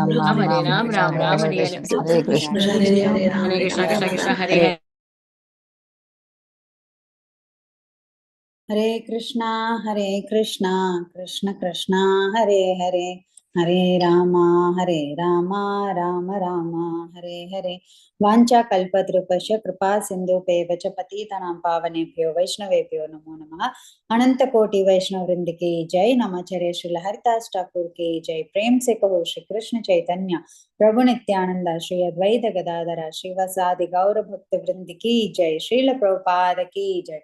Ram Ram Hare Ram Ram, Ram Ram, Hare Hare. Hare Krishna Hare Krishna, Krishna Krishna, Hare Hare. Hare Krishna, Krishna Krishna, Hare Hare, Hare Rama, Rama Rama, Hare Hare. Vancha kalpatrupasya kripa sindhu pevacha patitanam pavanebhyo vaishnavebhyo namo namaha. Ananta koti vaishnav vrind ki jai. Namacharya Srila Haridas Thakur ki jai. Prem se kaho Shri Krishna Chaitanya Prabhu Nityananda Shri Advaita Gadadhara Shri Vasadi Gaura Bhakta vrind ki jai. Srila Prabhupada ki jai.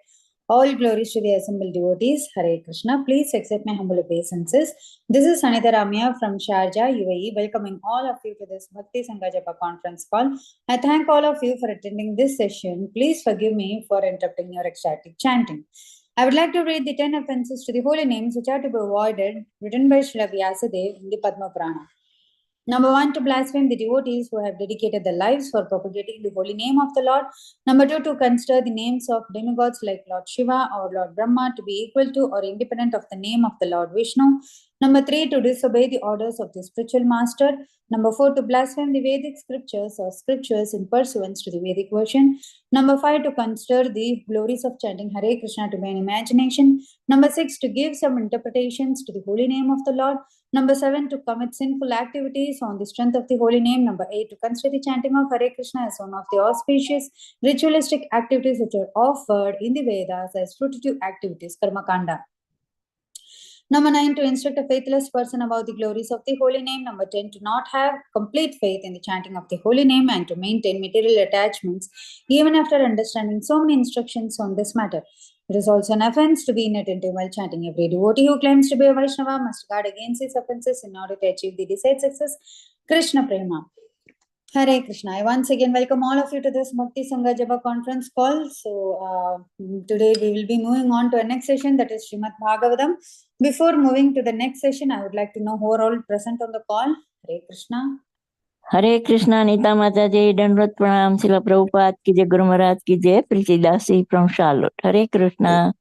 All glories to the assembled devotees. Hare Krishna. Please accept my humble obeisances. This is Sanita Ramya from Sharjah, UAE, welcoming all of you to this Bhakti Sangha Japa conference call. I thank all of you for attending this session. Please forgive me for interrupting your ecstatic chanting. I would like to read the 10 offenses to the holy names which are to be avoided, written by Srila Vyasadeva in the Padma Purana. Number 1, to blaspheme the devotees who have dedicated their lives for propagating the holy name of the Lord. Number 2, to consider the names of demigods like Lord Shiva or Lord Brahma to be equal to or independent of the name of the Lord Vishnu. Number 3, to disobey the orders of the spiritual master. Number 4, to blaspheme the Vedic scriptures or scriptures in pursuance to the Vedic version. Number 5, to consider the glories of chanting Hare Krishna to be an imagination. Number 6, to give some interpretations to the holy name of the Lord. Number 7, to commit sinful activities on the strength of the holy name. Number 8, to consider the chanting of Hare Krishna as one of the auspicious ritualistic activities which are offered in the Vedas as fruitive activities, karma kanda. Number 9, to instruct a faithless person about the glories of the holy name. Number 10, to not have complete faith in the chanting of the holy name and to maintain material attachments even after understanding so many instructions on this matter. It is also an offense to be inattentive while chanting. Every devotee who claims to be a Vaishnava must guard against these offenses in order to achieve the desired success. Krishna Prema. Hare Krishna. I once again welcome all of you to this Bhakti Sangha Japa conference call. So today we will be moving on to our next session, that is Srimad Bhagavatam. Before moving to the next session, I would like to know who are all present on the call. Hare Krishna. Hare Krishna, Nita Mataji, Dandrat Pranam, Srila Prabhupada ki jai, Guru Maharaj ki jai, Preeti Dasi from Charlotte. Hare Krishna.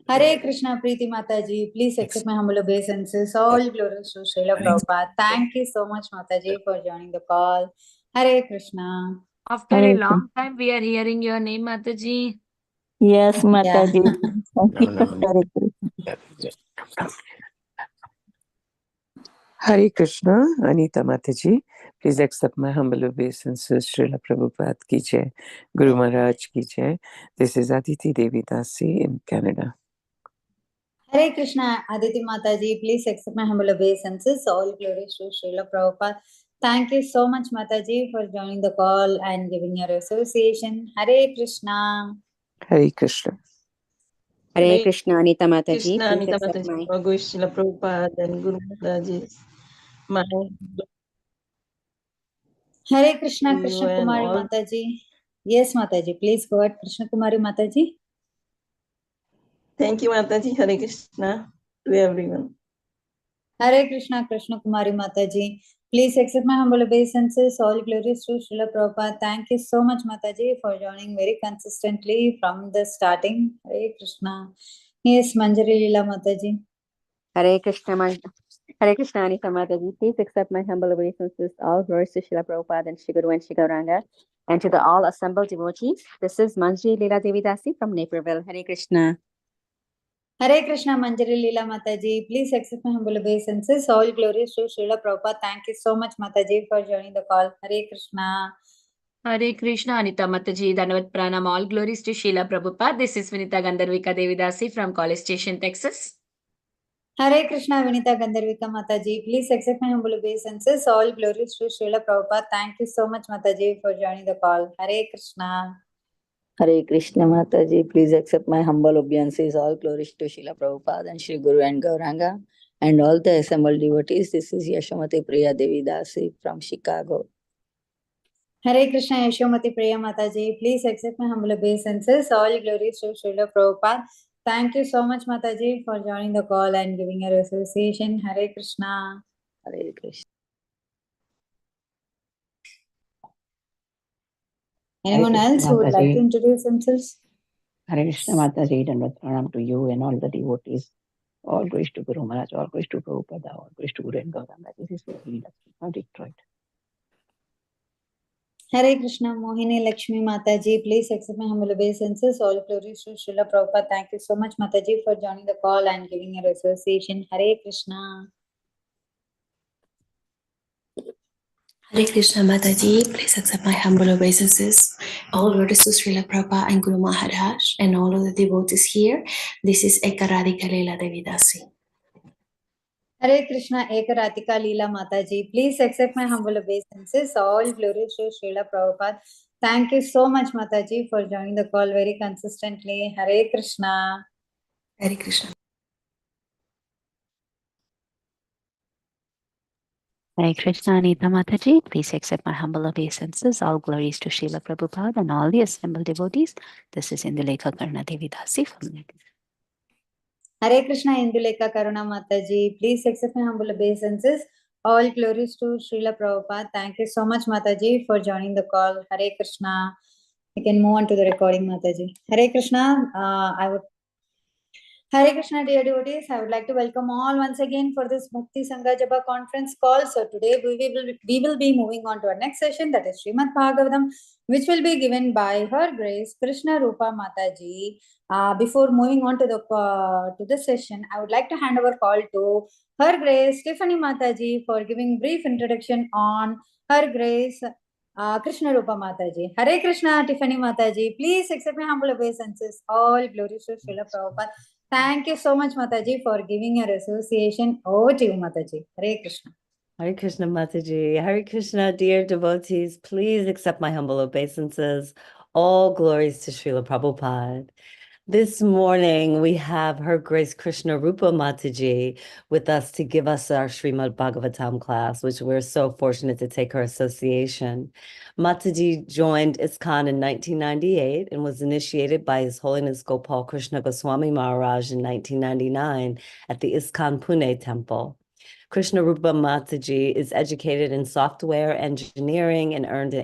Hare Krishna, Preeti Mataji. Please accept my humble obeisances. All glories to Srila Prabhupada. Thank you so much, Mataji, for joining the call. Hare Krishna. After a long time, we are hearing your name, Mataji. Yes, Mataji. Yeah. Hare Krishna, Anita Mataji. Please accept my humble obeisances. Srila Prabhupada ki jai, Guru Maharaj ki jai. This is Aditi Devi Dasi in Canada. Hare Krishna, Aditi Mataji. Please accept my humble obeisances. All glories to Srila Prabhupada. Thank you so much, Mataji, for joining the call and giving your association. Hare Krishna. Hare Krishna. Hare Krishna, Anita Mataji. Krishna, Anita Mataji, Srila Prabhupada and Guru Mataji. Hare Krishna, You Krishna and Kumari all- Mataji. Yes, Mataji. Please go ahead, Krishna Kumari Mataji. Thank you, Mataji. Hare Krishna to everyone. Hare Krishna, Krishna Kumari Mataji. Please accept my humble obeisances. All glories to Srila Prabhupada. Thank you so much, Mataji, for joining very consistently from the starting. Hare Krishna. Yes, Manjari Leela Mataji. Hare Krishna, Hare Krishna, Anita Mataji. Please accept my humble obeisances. All glories to Srila Prabhupada and Shri Guru and Shri Gauranga, and to the all assembled devotees. This is Manjari Leela Devi Dasi from Naperville. Hare Krishna. Hare Krishna, Manjari Leela Mataji. Please accept my humble obeisances. All glories to Srila Prabhupada. Thank you so much, Mataji, for joining the call. Hare Krishna. Hare Krishna, Anita Mataji, Dhanavad Pranam, all glories to Srila Prabhupada. This is Vinita Gandharvika Devidasi from College Station, Texas. Hare Krishna, Vinita Gandharvika Mataji. Please accept my humble obeisances. All glories to Srila Prabhupada. Thank you so much, Mataji, for joining the call. Hare Krishna. Hare Krishna, Mataji. Please accept my humble obeisances. All glories to Srila Prabhupada and Shri Guru and Gauranga and all the assembled devotees. This is Yashamati Priya Devi Dasi from Chicago. Hare Krishna, Yashomati Priya Mataji. Please accept my humble obeisances. All glories to Srila Prabhupada. Thank you so much, Mataji, for joining the call and giving your association. Hare Krishna. Hare Krishna. Anyone else who would like to introduce themselves? Hare Krishna Mataji, Dhanavad Pranam to you and all the devotees. All glories to Guru Maharaj, all glories to Prabhupada, all glories to Guru and Gauranga. This is Srimad from Detroit. Hare Krishna, Mohini Lakshmi Mataji, please accept my humble obeisances. All glories to Srila Prabhupada. Thank you so much, Mataji, for joining the call and giving your association. Hare Krishna. Hare Krishna Mataji, please accept my humble obeisances. All glories to Srila Prabhupada and Guru Maharaj and all of the devotees here. This is Ekaradika Leela Devidasi. Hare Krishna, Ekaratika Leela Mataji, please accept my humble obeisances. All glories to Srila Prabhupada. Thank you so much, Mataji, for joining the call very consistently. Hare Krishna. Hare Krishna. Hare Krishna, Anita Mataji, please accept my humble obeisances. All glories to Srila Prabhupada and all the assembled devotees. This is Indulekha Karna Devi Dasi from Nepal. Hare Krishna, Indulekha Karuna Mataji, please accept my humble obeisances. All glories to Srila Prabhupada. Thank you so much, Mataji, for joining the call. Hare Krishna. We can move on to the recording, Mataji. Hare Krishna, Hare Krishna, dear devotees. I would like to welcome all once again for this Mukti Sangha Japa conference call. So today we will be moving on to our next session, that is Srimad Bhagavatam, which will be given by Her Grace Krishna Rupa Mataji. Before moving on to the session, I would like to hand over call to Her Grace Tiffany Mataji for giving brief introduction on Her Grace Krishna Rupa Mataji. Hare Krishna, Tiffany Mataji. Please accept my humble obeisances. All glories to Srila Prabhupada. Thank you so much, Mataji, for giving your association. Over to you, Mataji. Hare Krishna. Hare Krishna, Mataji. Hare Krishna, dear devotees. Please accept my humble obeisances. All glories to Srila Prabhupada. This morning, we have Her Grace Krishna Rupa Mataji with us to give us our Srimad Bhagavatam class, which we're so fortunate to take her association. Mataji joined ISKCON in 1998 and was initiated by His Holiness Gopal Krishna Goswami Maharaj in 1999 at the ISKCON Pune Temple. Krishna Rupa Mataji is educated in software engineering and earned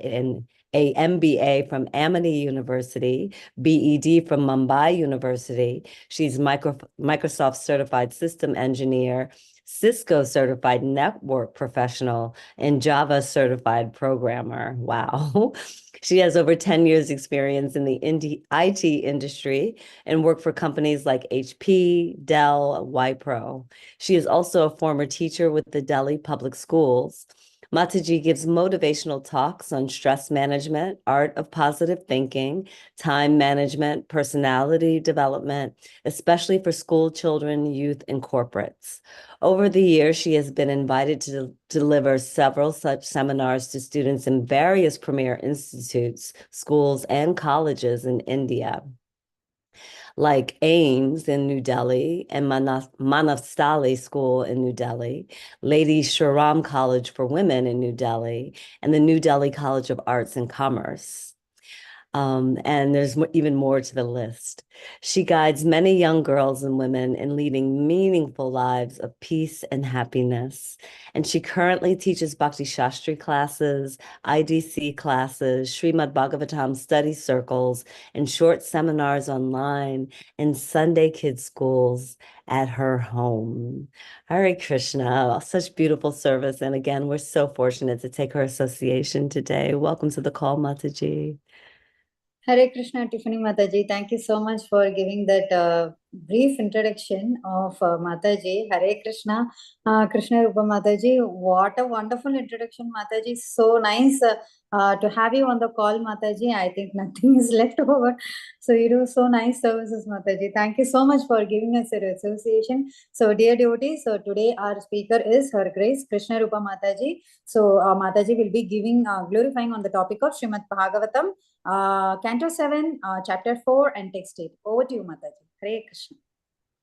a MBA from Amity University, BEd from Mumbai University. She's Microsoft Certified System Engineer, Cisco Certified Network Professional, and Java Certified Programmer. Wow. She has over 10 years experience in the IT industry and worked for companies like HP, Dell, Wipro. She is also a former teacher with the Delhi Public Schools. Mataji gives motivational talks on stress management, art of positive thinking, time management, personality development, especially for school children, youth, and corporates. Over the years, she has been invited to deliver several such seminars to students in various premier institutes, schools, and colleges in India, like AIMS in New Delhi and Manavstali School in New Delhi, Lady Shriram College for Women in New Delhi, and the New Delhi College of Arts and Commerce. And there's even more to the list. She guides many young girls and women in leading meaningful lives of peace and happiness. And she currently teaches Bhakti Shastri classes, IDC classes, Srimad Bhagavatam study circles, and short seminars online and Sunday kids schools at her home. Hare Krishna, such beautiful service. And again, we're so fortunate to take her association today. Welcome to the call, Mataji. Hare Krishna, Tiffany Mataji. Thank you so much for giving that brief introduction of Mataji. Hare Krishna, Krishna Rupa Mataji. What a wonderful introduction, Mataji. So nice to have you on the call, Mataji. I think nothing is left over. So you do so nice services, Mataji. Thank you so much for giving us your association. So dear devotees, so today our speaker is Her Grace Krishna Rupa Mataji. So Mataji will be giving glorifying on the topic of Srimad Bhagavatam. Canto 7, Chapter 4 and Text 8. Over to you, Mataji. Hare Krishna.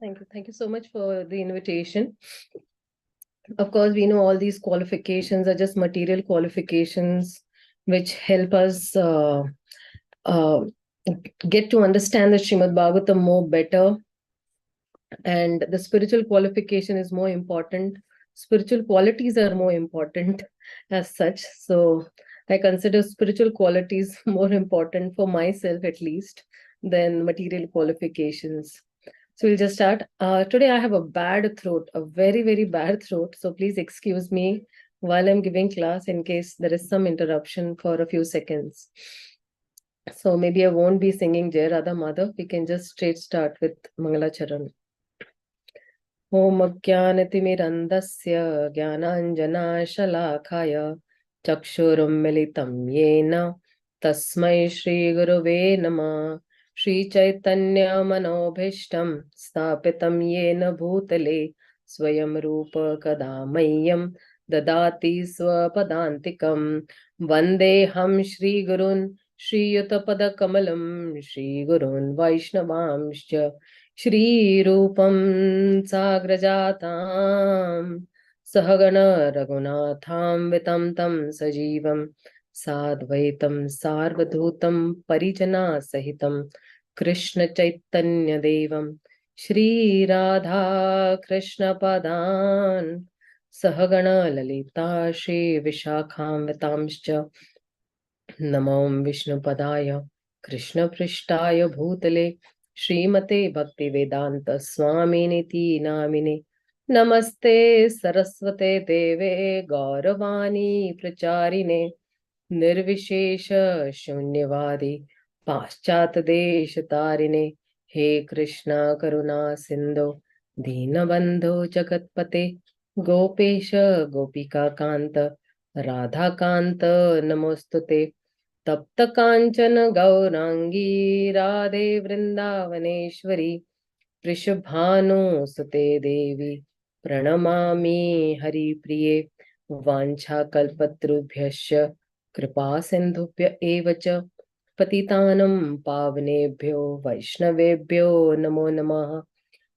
Thank you. Thank you so much for the invitation. Of course, we know all these qualifications are just material qualifications which help us get to understand the Srimad Bhagavatam more better. And the spiritual qualification is more important. Spiritual qualities are more important as such. So I consider spiritual qualities more important for myself, at least, than material qualifications. So we'll just start. Today I have a bad throat, a very, very bad throat. So please excuse me while I'm giving class in case there is some interruption for a few seconds. So maybe I won't be singing Jai Radha Madhav. We can just straight start with Mangala Charan. Om Ajnanatimirandasya Jnananjanashalakhaya Chakshurum Militam Yena Tasmai Shri Guruve Namah Shri Chaitanya Manobhishtam Stapitam Yena Bhutale Swayam Rupa Kadamayyam Dadati Swapadantikam Vandeham Shri Gurun Shri Yutapada Kamalam Shri Gurun Vaishnavamscha श्रीरूपं साग्रजातां सहगण रघुनाथान्वितं तं सजीवं साद्वैतं सार्वधूतं परिजनासहितं कृष्णचैतन्यदेवं श्रीराधा कृष्णपदान् सहगण ललिता श्रीविशाखान्वितांश्च नमो विष्णुपदाय कृष्णपृष्ठाय भूतले श्रीमते भक्तिवेदांत स्वामिनिति नामिने नमस्ते सरस्वते देवे गौरवाणी प्रचारिणे निर्विशेष शून्यवादी पाश्चात देश तारिणे हे कृष्णा करुणा सिंधु दीनबंधु जगतपते गोपेश गोपिका कांत राधा कांत नमोस्तुते तप्त कांचन गौरांगी राधे वृंदावनेश्वरी वृषभानुसुते देवी प्रणमामि हरिप्रिये वाञ्छाकल्पतरुभ्यश्च कृपा सिन्धुभ्य एव च पतितानं पावनेभ्यो वैष्णवेभ्यो नमो नमः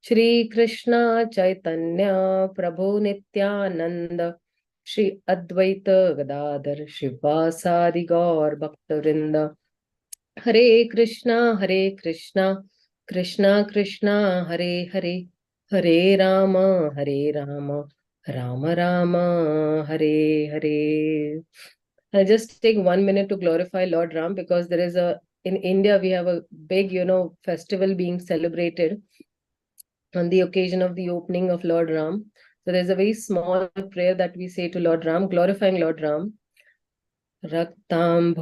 श्री कृष्ण चैतन्य प्रभु नित्यानंद श्री अद्वैत गदाधर शिवासादि गौर भक्तवृंद हरे Krishna Krishna Krishna Hare Hare Hare Ram Ram Ram Hare Hare. I'll just take 1 minute to glorify Lord Ram because there is in India we have a big, festival being celebrated on the occasion of the opening of Lord Ram. So there's a very small prayer that we say to Lord Ram, glorifying Lord Ram. Raktam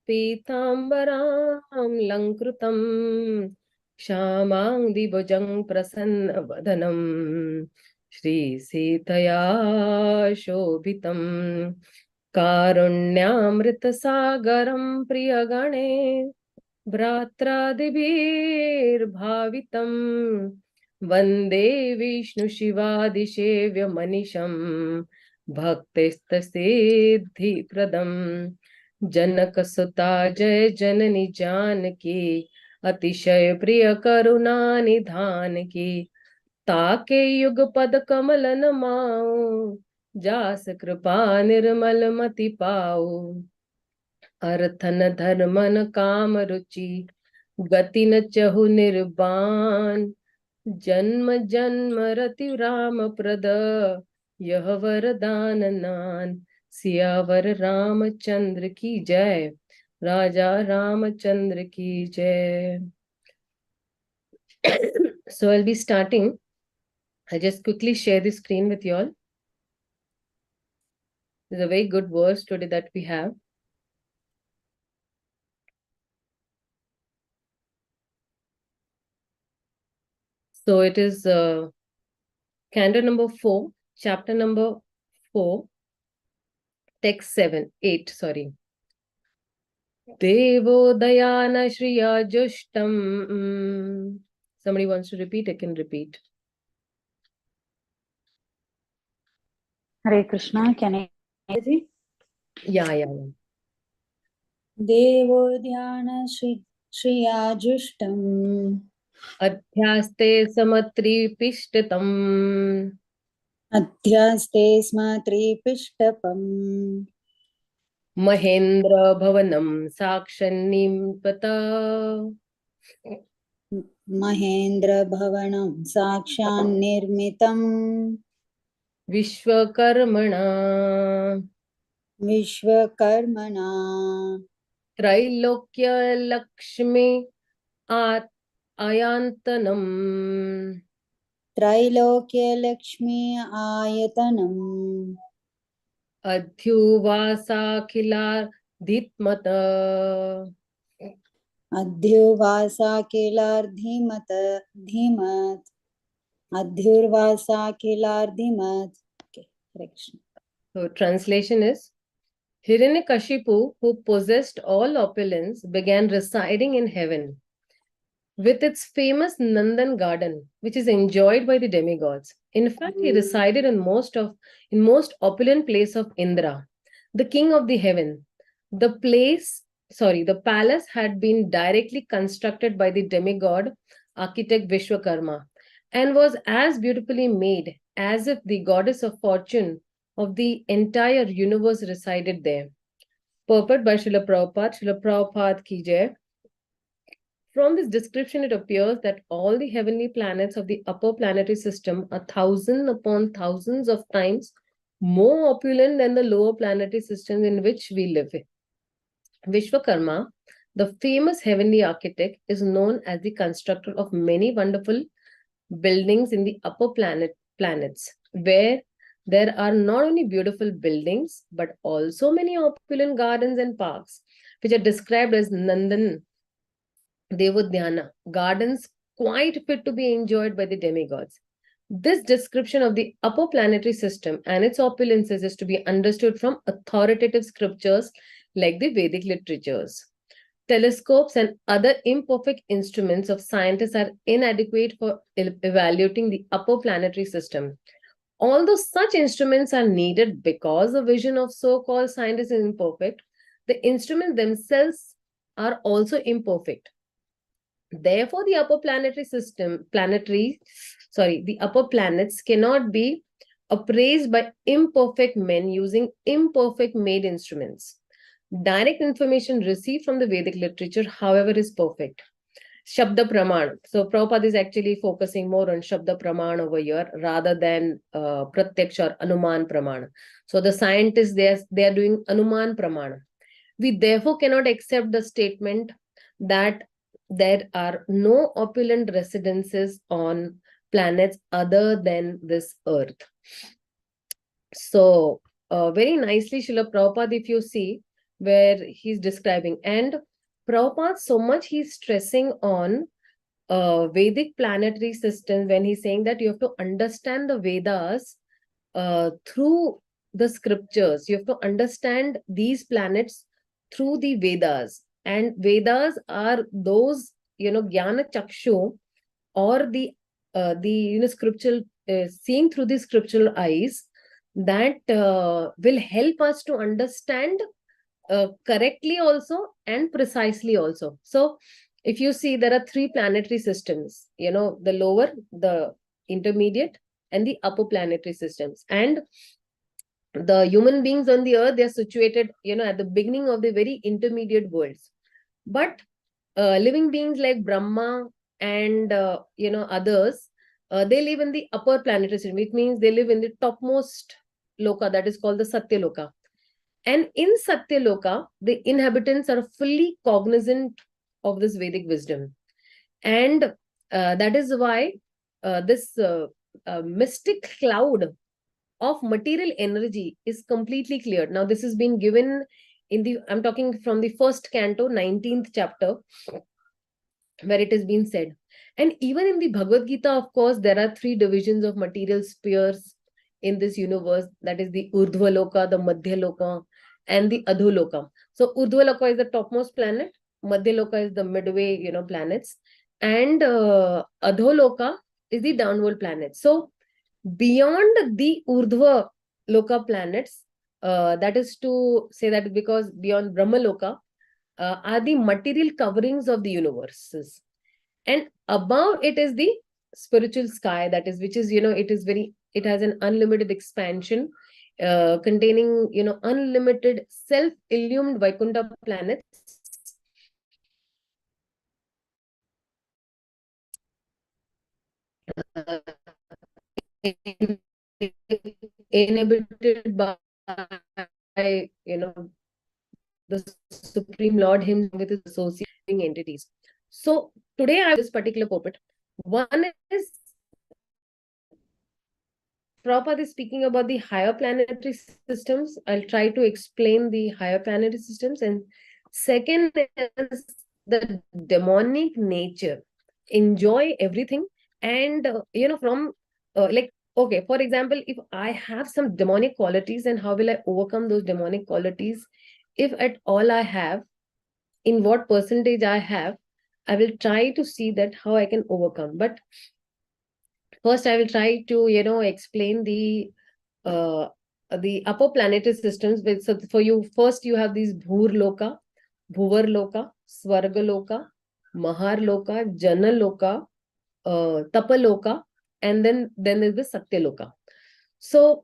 पीताम्बरां लङ्कृतं श्यामां दिभुजं प्रसन्नवदनं श्रीसीतया शोभितं कारुण्यामृतसागरं प्रियगणे भ्रात्रादिभिर्भावितं वन्दे विष्णुशिवादिसेव्यमनिशं भक्तिस्तसिद्धिप्रदम् जनकसुता जय जननी जानकी अतिशय प्रिय करुणा निधान की ताके युग पद कमल नमाओ जास कृपा निर्मल मति पाओ अर्थन धर्मन काम रुचि गति न चहु निर्बाण जन्म जन्म रति राम प्रद यह वरदान नान सियावर रामचंद्र की जय राजा रामचंद्र की जय. So I'll be starting. I'll just quickly share the screen with you all. There's a very good verse today that we have. So it is canto number 4, chapter number 4, text 8, sorry. Devo dayana shriya jushtam. Somebody wants to repeat, I can repeat. Hare Krishna, can I? Yeah. Devo dhyana shriyajushtam अध्यास्ते समत्रिपिष्टतम् अध्यास्ते स्म त्रिपिष्टपम् महेन्द्र भवनं साक्षन्निपत महेन्द्र भवनं साक्षान्निर्मितम् विश्वकर्मणा त्रैलोक्य Lakshmi ayantanam. त्रैलोक्यलक्ष्मी आयतनम् Adhyuvasakilardhitmata. अध्युवासा किलार्धिमत धीमत् अध्युर्वासा किलार्धिमत्. Okay, Hare Krishna. So translation is, Hiranyakashipu, who possessed all opulence, began residing in heaven with its famous Nandan garden, which is enjoyed by the demigods. In fact, he resided in most opulent place of Indra, the king of the heaven. The palace had been directly constructed by the demigod architect Vishwakarma and was as beautifully made as if the goddess of fortune of the entire universe resided there. Purport by Srila Prabhupada. Srila Prabhupada ki jai. From this description, it appears that all the heavenly planets of the upper planetary system are thousands upon thousands of times more opulent than the lower planetary systems in which we live. Vishwakarma, the famous heavenly architect, is known as the constructor of many wonderful buildings in the upper planets, where there are not only beautiful buildings, but also many opulent gardens and parks, which are described as Nandan Devodhyana, gardens quite fit to be enjoyed by the demigods. This description of the upper planetary system and its opulences is to be understood from authoritative scriptures like the Vedic literatures. Telescopes and other imperfect instruments of scientists are inadequate for evaluating the upper planetary system. Although such instruments are needed because the vision of so-called scientists is imperfect, the instruments themselves are also imperfect. Therefore, the upper planets cannot be appraised by imperfect men using imperfect made instruments. Direct information received from the Vedic literature, however, is perfect. Shabda Praman. So Prabhupada is actually focusing more on Shabda Praman over here rather than Pratyaksha or Anuman Praman. So the scientists, they are doing Anuman Praman. We therefore cannot accept the statement that there are no opulent residences on planets other than this earth. So very nicely Srila Prabhupada, if you see where he's describing, and Prabhupada so much he's stressing on Vedic planetary system when he's saying that you have to understand the Vedas through the scriptures. You have to understand these planets through the Vedas. And Vedas are those, Jnana Chakshu, or the scriptural, seeing through the scriptural eyes that will help us to understand correctly also and precisely also. So if you see, there are three planetary systems, the lower, the intermediate, and the upper planetary systems. And the human beings on the earth, they are situated, at the beginning of the very intermediate worlds. But living beings like Brahma and, others, they live in the upper planetary system, which means they live in the topmost loka, that is called the Satya Loka. And in Satya Loka, the inhabitants are fully cognizant of this Vedic wisdom. And that is why this mystic cloud of material energy is completely cleared. Now, this has been given in the, I'm talking from the first canto, 19th chapter, where it has been said. And even in the Bhagavad Gita, of course, there are three divisions of material spheres in this universe. That is the Urdhva Loka, the Madhya Loka, and the Adho Loka. So Urdhva Loka is the topmost planet, Madhya Loka is the midway, planets, and Adho Loka is the downward planet. So beyond the Urdhva Loka planets, that is to say that because beyond Brahma Loka are the material coverings of the universes, and above it is the spiritual sky, that is, which is, it has an unlimited expansion, containing, unlimited self-illumined Vaikuntha planets. Inhabited by, the Supreme Lord himself with his associating entities. So today I have this particular pulpit. One is Prabhupada is speaking about the higher planetary systems. I'll try to explain the higher planetary systems. And second is the demonic nature. Enjoy everything. And, from okay, for example, if I have some demonic qualities, then how will I overcome those demonic qualities? If at all I have, in what percentage I have, I will try to see that how I can overcome. But first, I will try to, explain the upper planetary systems. So for you, first you have these Bhur Loka, Swarga Loka, Mahar Loka, Jana Loka, Tapa Loka, and then there's the Satya Loka. So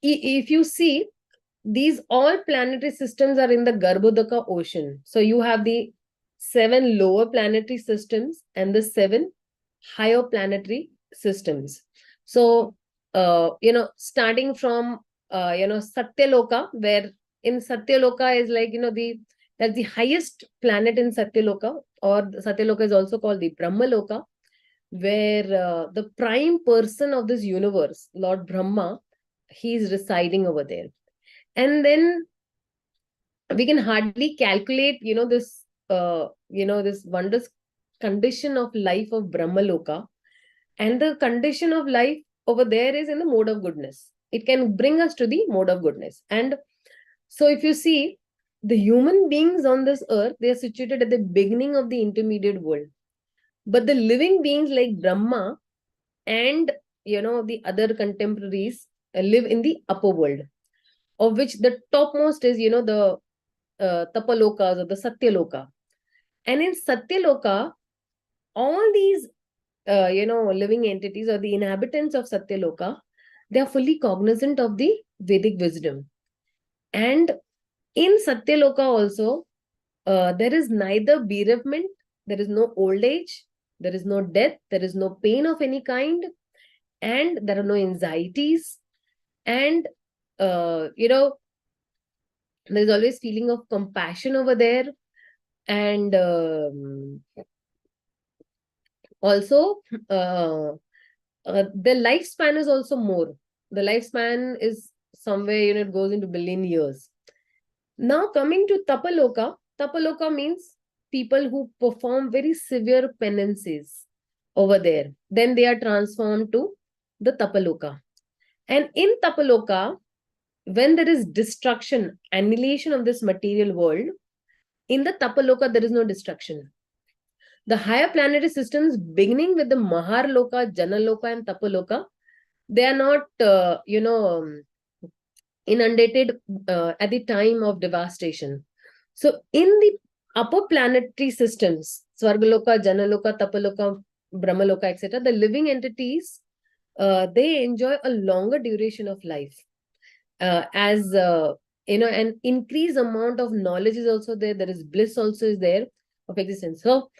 if you see, these all planetary systems are in the Garbhodaka ocean. So you have the 7 lower planetary systems and the 7 higher planetary systems. So, starting from, Satyaloka, where in Satyaloka is like, that's the highest planet in Satyaloka, or Satyaloka is also called the Brahmaloka, where the prime person of this universe, Lord Brahma, he is residing over there. And then we can hardly calculate, this wondrous condition of life of Brahmaloka. And the condition of life over there is in the mode of goodness. It can bring us to the mode of goodness. And so if you see, the human beings on this earth, they are situated at the beginning of the intermediate world. But the living beings like Brahma and, the other contemporaries live in the upper world, of which the topmost is, the Tapalokas or the Satyaloka. And in Satyaloka, all these, living entities or the inhabitants of Satyaloka, they are fully cognizant of the Vedic wisdom. And in Satyaloka also, there is neither bereavement, there is no old age, there is no death, there is no pain of any kind, and there are no anxieties. And, there's always feeling of compassion over there. And also, the lifespan is also more. The lifespan is somewhere, it goes into billion years. Now coming to Tapaloka, Tapaloka means people who perform very severe penances over there. Then they are transformed to the Tapaloka. And in Tapaloka, when there is destruction, annihilation of this material world, in the Tapaloka, there is no destruction. The higher planetary systems, beginning with the Mahar Loka, Jana Loka, and Tapaloka, they are not, inundated at the time of devastation. So in the upper planetary systems, Swargaloka, Janaloka, Tapaloka, Brahmaloka, etc., the living entities, they enjoy a longer duration of life. As an increased amount of knowledge is also there. There is bliss also is there of existence. So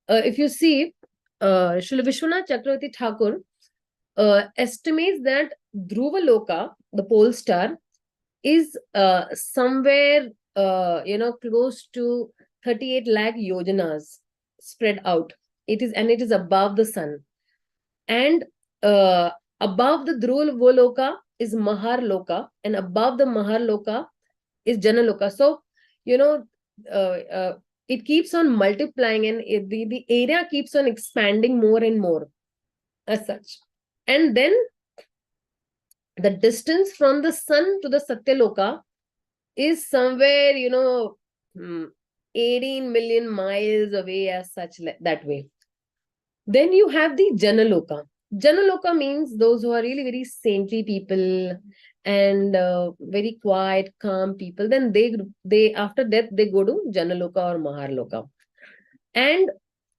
if you see, Srila Vishwanath Chakravarti Thakur estimates that Dhruva Loka, the pole star, is somewhere close to 38 lakh yojanas spread out. It is above the sun. And above the Dhruva Loka is Mahar Loka, and above the Mahar Loka is Jana Loka. So, it keeps on multiplying, and the area keeps on expanding more and more as such. And then the distance from the sun to the Satyaloka is somewhere, 18 million miles away as such, that way. Then you have the Janaloka. Janaloka means those who are really very saintly people and very quiet, calm people. Then they after death, they go to Janaloka or Maharloka. And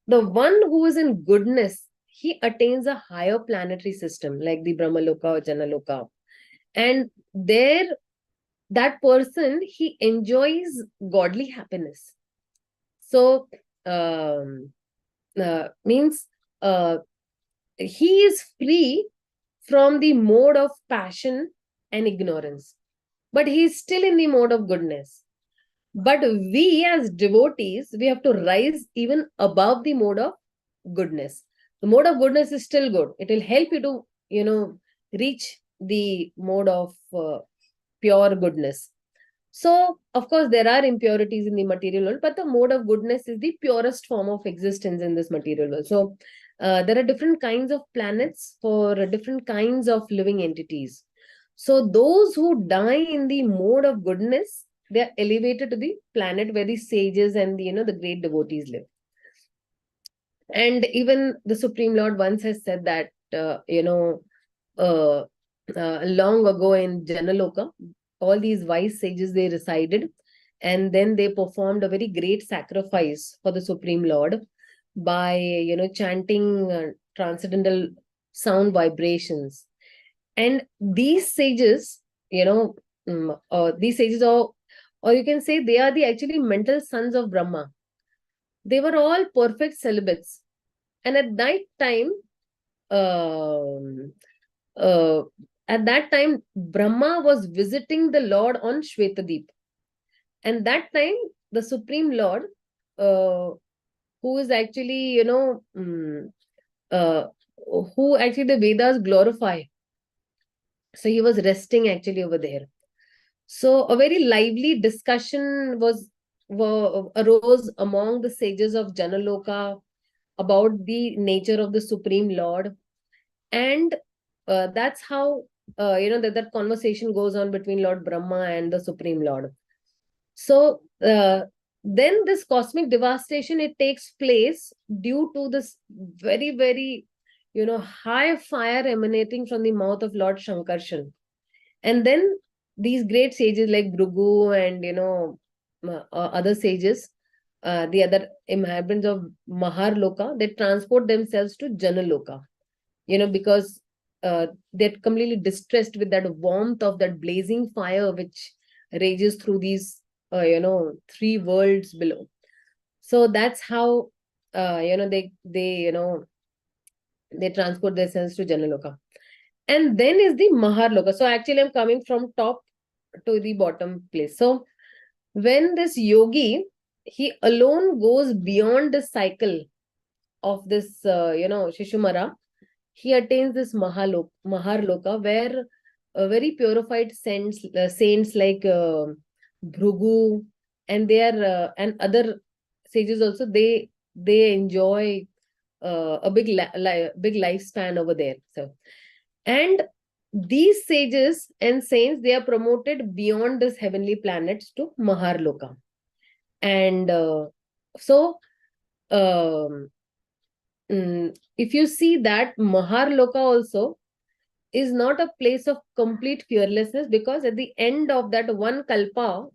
the one who is in goodness, he attains a higher planetary system like the Brahmaloka or Janaloka. And there, that person, he enjoys godly happiness. So, means he is free from the mode of passion and ignorance, but he is still in the mode of goodness. But we as devotees, we have to rise even above the mode of goodness. The mode of goodness is still good. It will help you to, reach the mode of pure goodness. So, of course, there are impurities in the material world, but the mode of goodness is the purest form of existence in this material world. So, there are different kinds of planets for different kinds of living entities. So, those who die in the mode of goodness, they are elevated to the planet where the sages and the great devotees live. And even the Supreme Lord once has said that, long ago in Janaloka, all these wise sages, they resided, and then they performed a very great sacrifice for the Supreme Lord by, chanting transcendental sound vibrations. And these sages, these sages are, or you can say they are the actually mental sons of Brahma. They were all perfect celibates. And at that time, Brahma was visiting the Lord on Shwetadeep. And that time, the Supreme Lord, who is actually, who actually the Vedas glorify. So he was resting actually over there. So a very lively discussion arose among the sages of Janaloka about the nature of the Supreme Lord. And that's how, that conversation goes on between Lord Brahma and the Supreme Lord. So then this cosmic devastation, it takes place due to this very, very, high fire emanating from the mouth of Lord Shankarshan. And then these great sages like Bhrigu and, other sages, the other inhabitants of Maharloka, they transport themselves to Janaloka, because they're completely distressed with that warmth of that blazing fire which rages through these, three worlds below. So that's how, they transport themselves to Janaloka. And then is the Maharloka. So actually I'm coming from top to the bottom place. So when this yogi, he alone goes beyond the cycle of this, Shishumara, he attains this Maharloka, where very purified saints like Bhrigu and their and other sages also, they enjoy a big big lifespan over there. So, and these sages and saints, they are promoted beyond this heavenly planets to Maharloka. And so if you see that Maharloka also is not a place of complete fearlessness, because at the end of that one kalpa,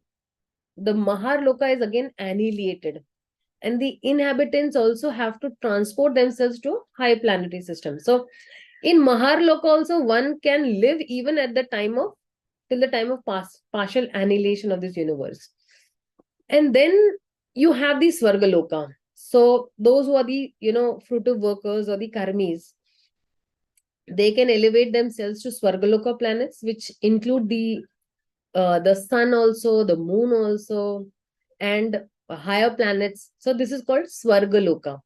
the Maharloka is again annihilated. And the inhabitants also have to transport themselves to high planetary systems. So in Maharloka also, one can live even at the time of, till the time of partial annihilation of this universe. And then you have the Swargaloka. So those who are the, fruitive workers or the karmis, they can elevate themselves to Swargaloka planets, which include the sun also, the moon also, and higher planets. So this is called Swargaloka.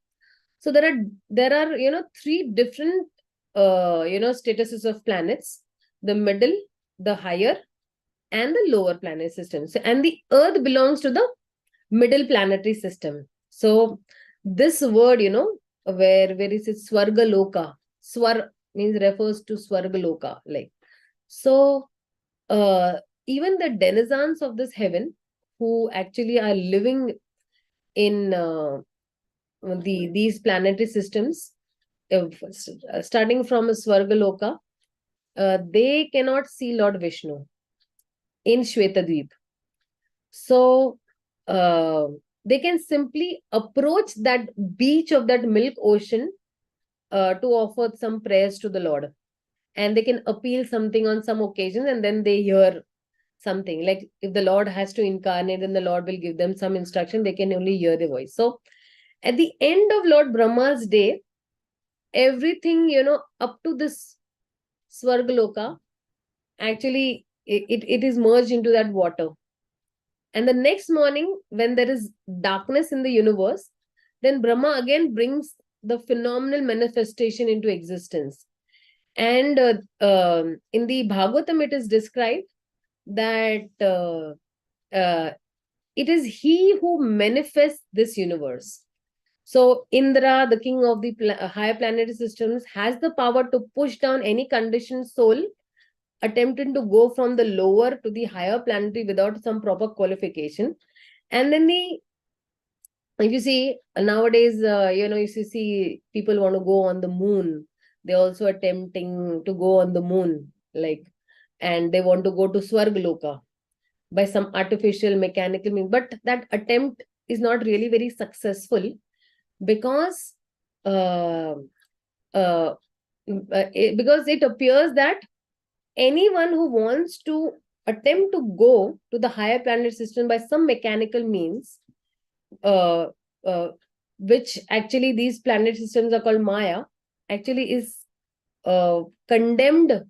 So there are three different statuses of planets: the middle, the higher, and the lower planet system. So, and the Earth belongs to the middle planetary system. So this word, where it says Swargaloka, Swar means refers to Swargaloka, like. So even the denizens of this heaven, who actually are living in these planetary systems, starting from Swargaloka, they cannot see Lord Vishnu in Shwetadweep. So they can simply approach that beach of that milk ocean to offer some prayers to the Lord. And they can appeal something on some occasions, and then they hear something. Like if the Lord has to incarnate, then the Lord will give them some instruction. They can only hear the voice. So at the end of Lord Brahma's day, everything, up to this Swargaloka, actually it is merged into that water. And the next morning, when there is darkness in the universe, then Brahma again brings the phenomenal manifestation into existence. And in the Bhagavatam, it is described that it is he who manifests this universe. So Indra, the king of the higher planetary systems, has the power to push down any conditioned soul attempting to go from the lower to the higher planetary without some proper qualification. And then if you see nowadays, if you see people want to go on the moon, they're also attempting to go on the moon, and they want to go to Swargaloka by some artificial mechanical means. But that attempt is not really very successful, because because it appears that anyone who wants to attempt to go to the higher planet system by some mechanical means, which actually these planet systems are called Maya, actually is condemned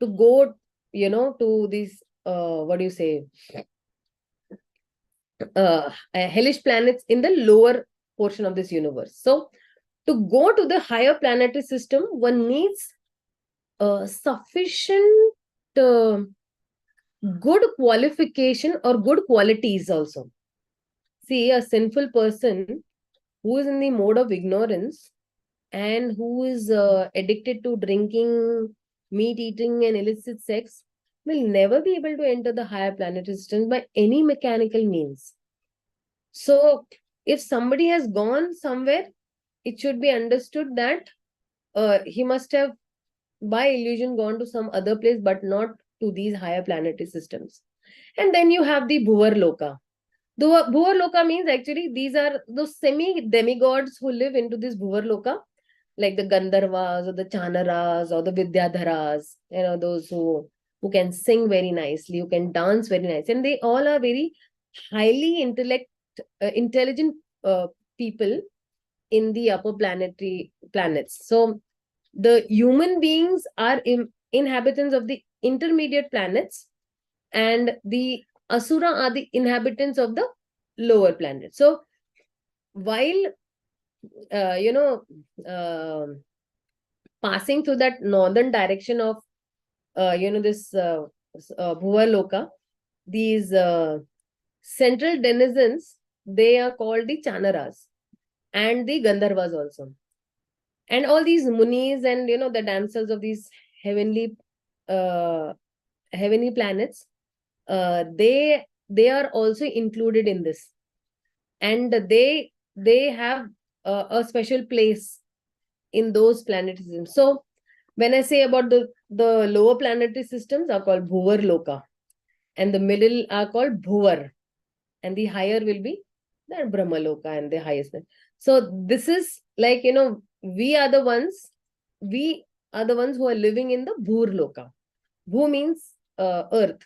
to go, to these, hellish planets in the lower portion of this universe. So to go to the higher planetary system, one needs sufficient good qualification or good qualities also. See, a sinful person who is in the mode of ignorance and who is addicted to drinking, meat eating, and illicit sex will never be able to enter the higher planetary systems by any mechanical means. So, if somebody has gone somewhere, it should be understood that he must have, by illusion, gone to some other place, but not to these higher planetary systems. And then you have the Bhuvar Loka. The Bhuvar Loka means actually these are those semi-demigods who live into this Bhuvar Loka, like the Gandharvas or the Chanaras or the Vidyadharas, those who can sing very nicely, who can dance very nice. And they all are very highly intelligent people in the upper planets. So the human beings are inhabitants of the intermediate planets, and the Asura are the inhabitants of the lower planets. So while passing through that northern direction of this Bhuvar Loka, these central denizens, they are called the Chanaras and the Gandharvas also. And all these munis and the damsels of these heavenly planets, they are also included in this, and they have a special place in those planetary systems. So when I say about the lower planetary systems are called Bhuvar Loka, and the middle are called Bhuvar, and the higher will be the Brahma Loka and the highest. So this is like, we are the ones who are living in the Bhur Loka. Bhu means earth,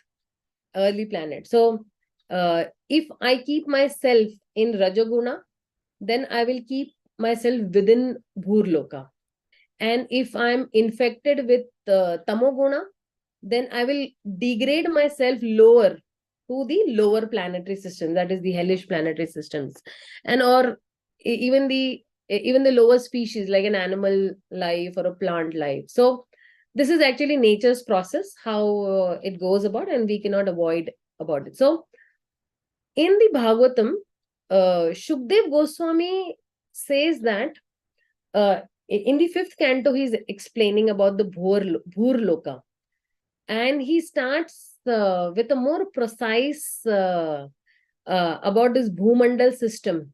early planet. So if I keep myself in Rajaguna, then I will keep myself within Bhur Loka. And if I'm infected with Tamoguna, then I will degrade myself lower to the lower planetary system, that is the hellish planetary systems, and or even the lower species like an animal life or a plant life. So this is actually nature's process, how it goes about, and we cannot avoid about it. So in the Bhagavatam, Shukdev Goswami says that in the 5th canto, he's explaining about the Bhur Loka. And he starts with a more precise about this Bhumandal system.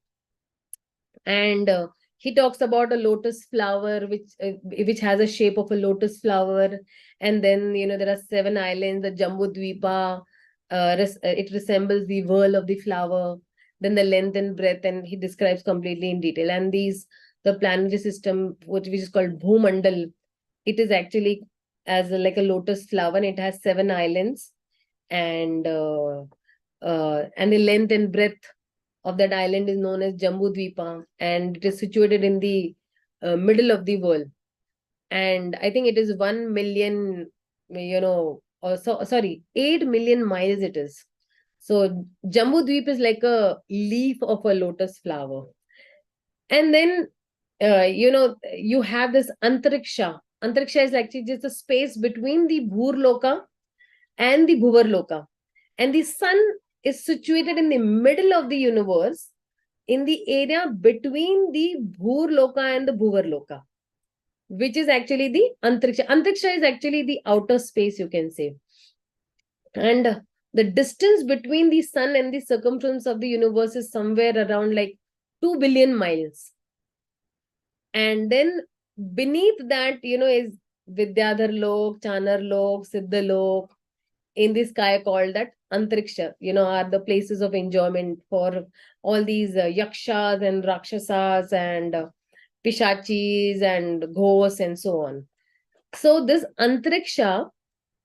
And he talks about a lotus flower, which has a shape of a lotus flower. And then, there are 7 islands, the Jambudvipa, it resembles the whirl of the flower. Then the length and breadth, and he describes completely in detail. And the planetary system, which is called Bhumandal, it is actually like a lotus flower, and it has 7 islands, and the length and breadth of that island is known as Jambudvipa, and it is situated in the middle of the world. And I think it is 1 million, 8 million miles it is. So Jambu Dweep is like a leaf of a lotus flower. And then, you have this Antariksha. Antariksha is actually just a space between the Bhurloka and the Bhuvarloka. And the sun is situated in the middle of the universe, in the area between the Bhurloka and the Bhuvarloka, which is actually the Antariksha. Antariksha is actually the outer space, you can say. And the distance between the sun and the circumference of the universe is somewhere around like 2 billion miles. And then beneath that, is Vidyadhar Lok, Chanar Lok, Siddha Lok, in the sky called that Antariksha, are the places of enjoyment for all these yakshas and rakshasas and pishachis and ghosts and so on. So this Antariksha,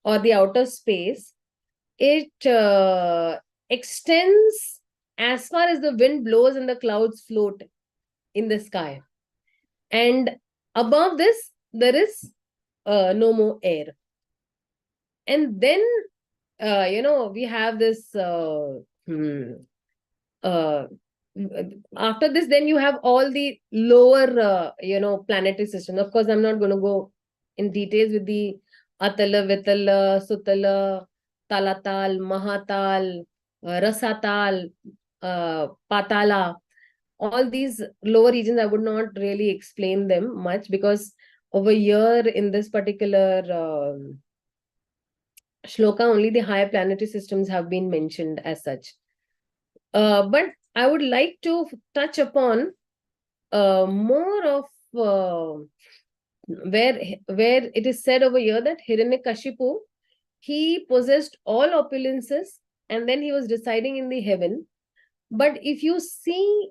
or the outer space, it extends as far as the wind blows and the clouds float in the sky. And above this, there is no more air. And then, we have this, after this, then you have all the lower, planetary systems. Of course, I'm not going to go in details with the Atala, Vitala, Sutala, Talatal, Mahatal, Rasatal, Patala. All these lower regions, I would not really explain them much, because over here in this particular shloka, only the higher planetary systems have been mentioned as such. But I would like to touch upon more of where it is said over here that Hiranyakashipu, he possessed all opulences and then he was residing in the heaven. But if you see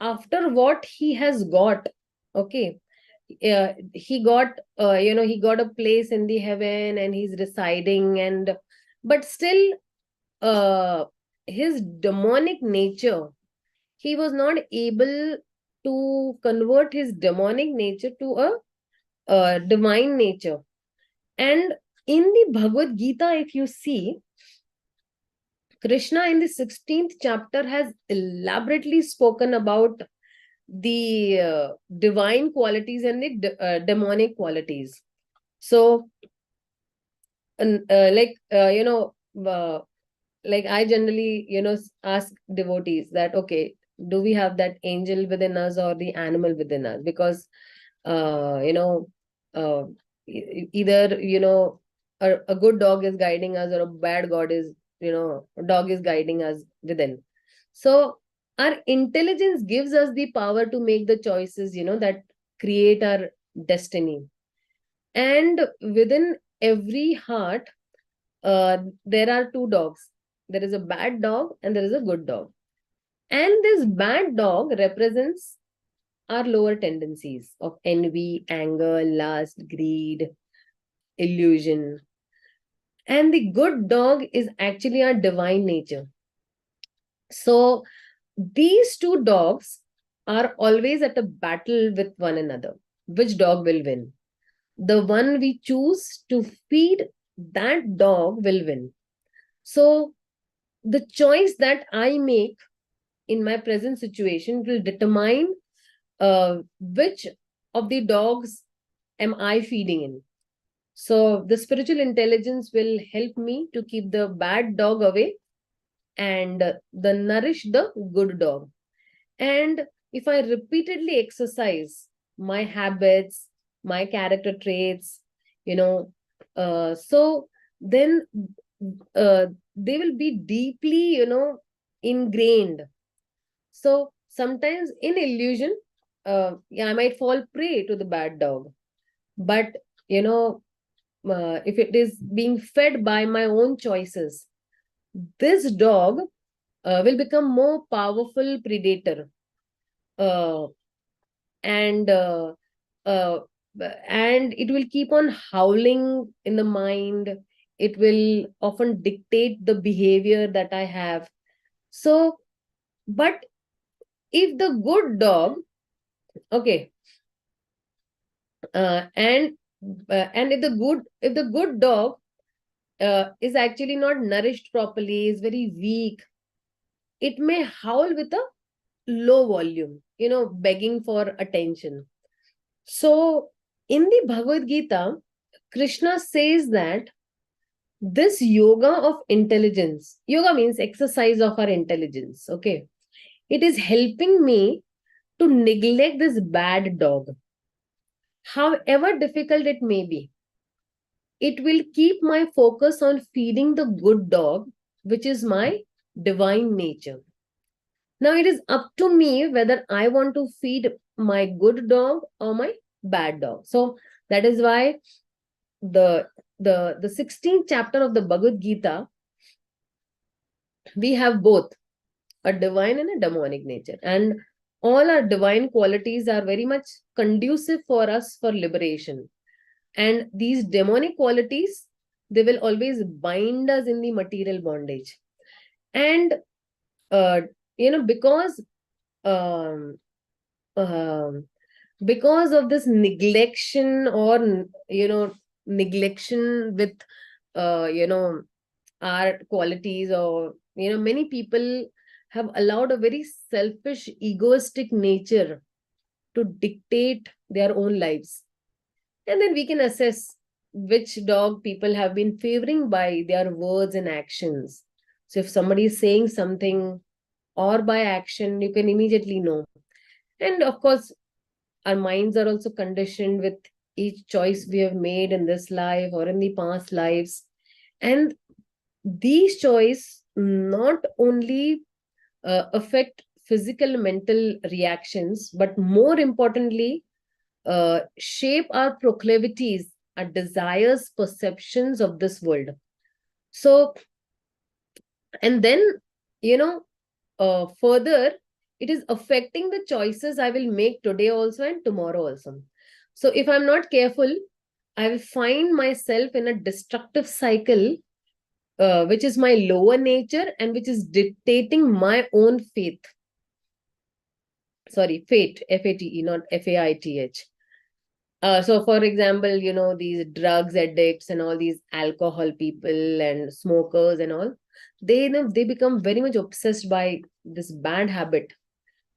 after what he has got, okay, he got he got a place in the heaven and he's residing, and but still his demonic nature, he was not able to convert his demonic nature to a divine nature. And in the Bhagavad Gita, if you see, Krishna in the 16th chapter has elaborately spoken about the divine qualities and the demonic qualities. So, like I generally, ask devotees that, okay, do we have that angel within us or the animal within us? Because, either, a good dog is guiding us, or a bad dog is guiding us within. So our intelligence gives us the power to make the choices, that create our destiny. And within every heart, there are two dogs. There is a bad dog and there is a good dog. And this bad dog represents our lower tendencies of envy, anger, lust, greed, illusion. And the good dog is actually our divine nature. So these two dogs are always at a battle with one another. Which dog will win? The one we choose to feed, that dog will win. So the choice that I make in my present situation will determine which of the dogs am I feeding in. So the spiritual intelligence will help me to keep the bad dog away and nourish the good dog. And if I repeatedly exercise my habits, my character traits, so then they will be deeply, ingrained. So sometimes in illusion, I might fall prey to the bad dog. But, if it is being fed by my own choices, this dog will become more powerful predator. And it will keep on howling in the mind. It will often dictate the behavior that I have. So, but if the good dog, okay, and if the good dog is actually not nourished properly, is very weak, it may howl with a low volume, begging for attention. So in the Bhagavad Gita, Krishna says that this yoga of intelligence, yoga means exercise of our intelligence, okay, it is helping me to neglect this bad dog. However difficult it may be, it will keep my focus on feeding the good dog, which is my divine nature. Now it is up to me whether I want to feed my good dog or my bad dog. So that is why the 16th chapter of the Bhagavad Gita, we have both a divine and a demonic nature, and all our divine qualities are very much conducive for us for liberation, and these demonic qualities, they will always bind us in the material bondage. And because um, because of this neglection, or neglection with our qualities, or many people have allowed a very selfish, egoistic nature to dictate their own lives. And then we can assess which dog people have been favoring by their words and actions. So if somebody is saying something or by action, you can immediately know. And of course, our minds are also conditioned with each choice we have made in this life or in the past lives. And these choices not only affect physical, mental reactions, but more importantly, shape our proclivities, our desires, perceptions of this world. So, and then, further, it is affecting the choices I will make today also and tomorrow also. So if I'm not careful, I will find myself in a destructive cycle, which is my lower nature and which is dictating my own faith. Sorry, fate, F-A-T-E, not F-A-I-T-H. So for example, these drugs addicts and all these alcohol people and smokers and all, they become very much obsessed by this bad habit,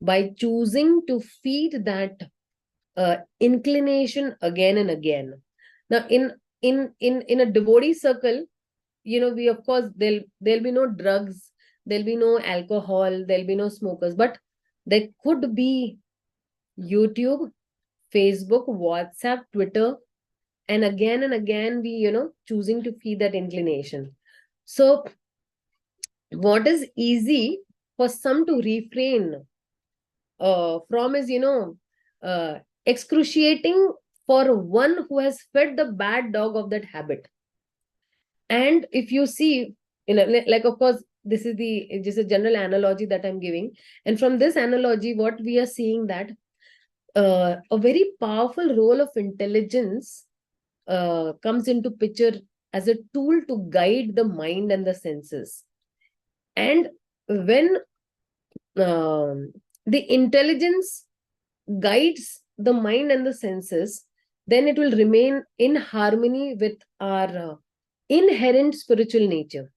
by choosing to feed that inclination again and again. Now in a devotee circle, we, of course, there'll be no drugs, there'll be no alcohol, there'll be no smokers, but there could be YouTube, Facebook, WhatsApp, Twitter, and again we choosing to feed that inclination. So what is easy for some to refrain from is excruciating for one who has fed the bad dog of that habit. And if you see, like, of course, this is just a general analogy that I'm giving, and from this analogy what we are seeing that a very powerful role of intelligence comes into picture as a tool to guide the mind and the senses. And when the intelligence guides the mind and the senses, then it will remain in harmony with our inherent spiritual nature.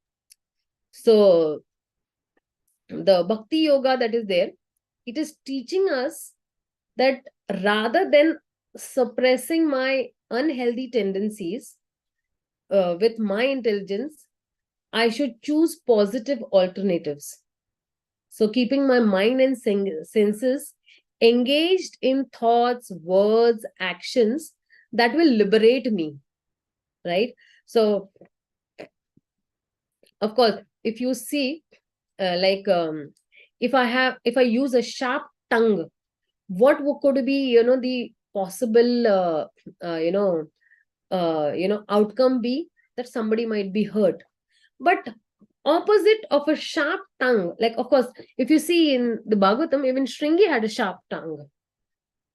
So the bhakti yoga that is there, it is teaching us that rather than suppressing my unhealthy tendencies with my intelligence, I should choose positive alternatives. So keeping my mind and senses engaged in thoughts, words, actions that will liberate me, right? So, of course, if you see, if I use a sharp tongue, what could be, the possible, outcome be that somebody might be hurt. But opposite of a sharp tongue, like, of course, if you see in the Bhagavatam, even Shringi had a sharp tongue.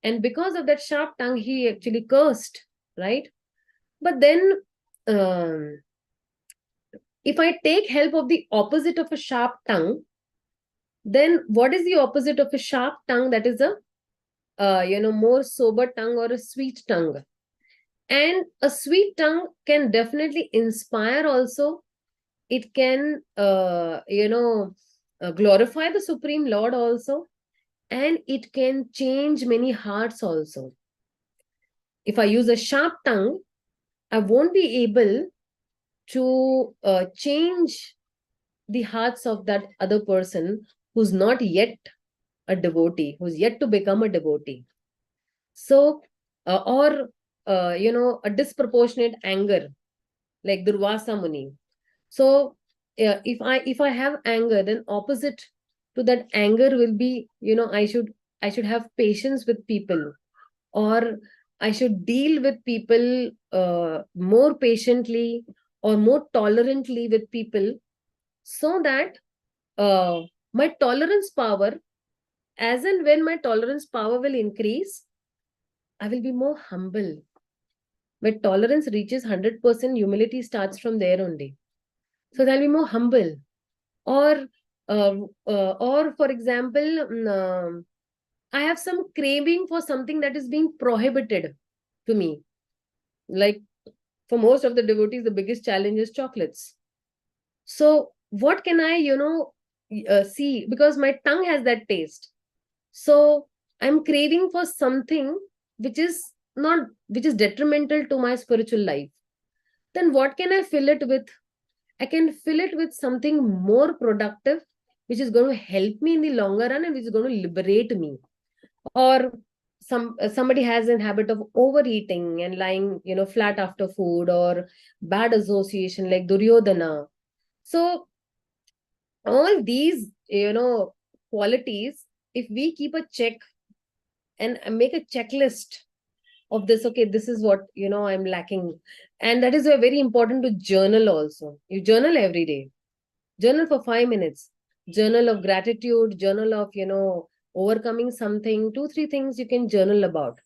And because of that sharp tongue, he actually cursed, right? But then, if I take help of the opposite of a sharp tongue, then what is the opposite of a sharp tongue? That is a, more sober tongue or a sweet tongue. And a sweet tongue can definitely inspire also. It can, glorify the Supreme Lord also. And it can change many hearts also. If I use a sharp tongue, I won't be able to change the hearts of that other person who's not yet a devotee, who's yet to become a devotee. So, or, a disproportionate anger, like Durvasa Muni. So, if I have anger, then opposite to that anger will be, I should have patience with people, or I should deal with people more patiently or more tolerantly with people, so that my tolerance power, as and when my tolerance power will increase, I will be more humble. When tolerance reaches 100%, humility starts from there only. So I'll be more humble. Or, for example, I have some craving for something that is being prohibited to me. Like, for most of the devotees, the biggest challenge is chocolates. So what can I, see? Because my tongue has that taste. So I'm craving for something which is not, which is detrimental to my spiritual life. Then what can I fill it with? I can fill it with something more productive, which is going to help me in the longer run and which is going to liberate me. Or somebody has a habit of overeating and lying, flat after food, or bad association like Duryodhana. So all these, qualities, if we keep a check and make a checklist of this, okay, this is what, I'm lacking. And that is very important to journal also. You journal every day. Journal for 5 minutes. Journal of gratitude, journal of, overcoming something, 2-3 things you can journal about.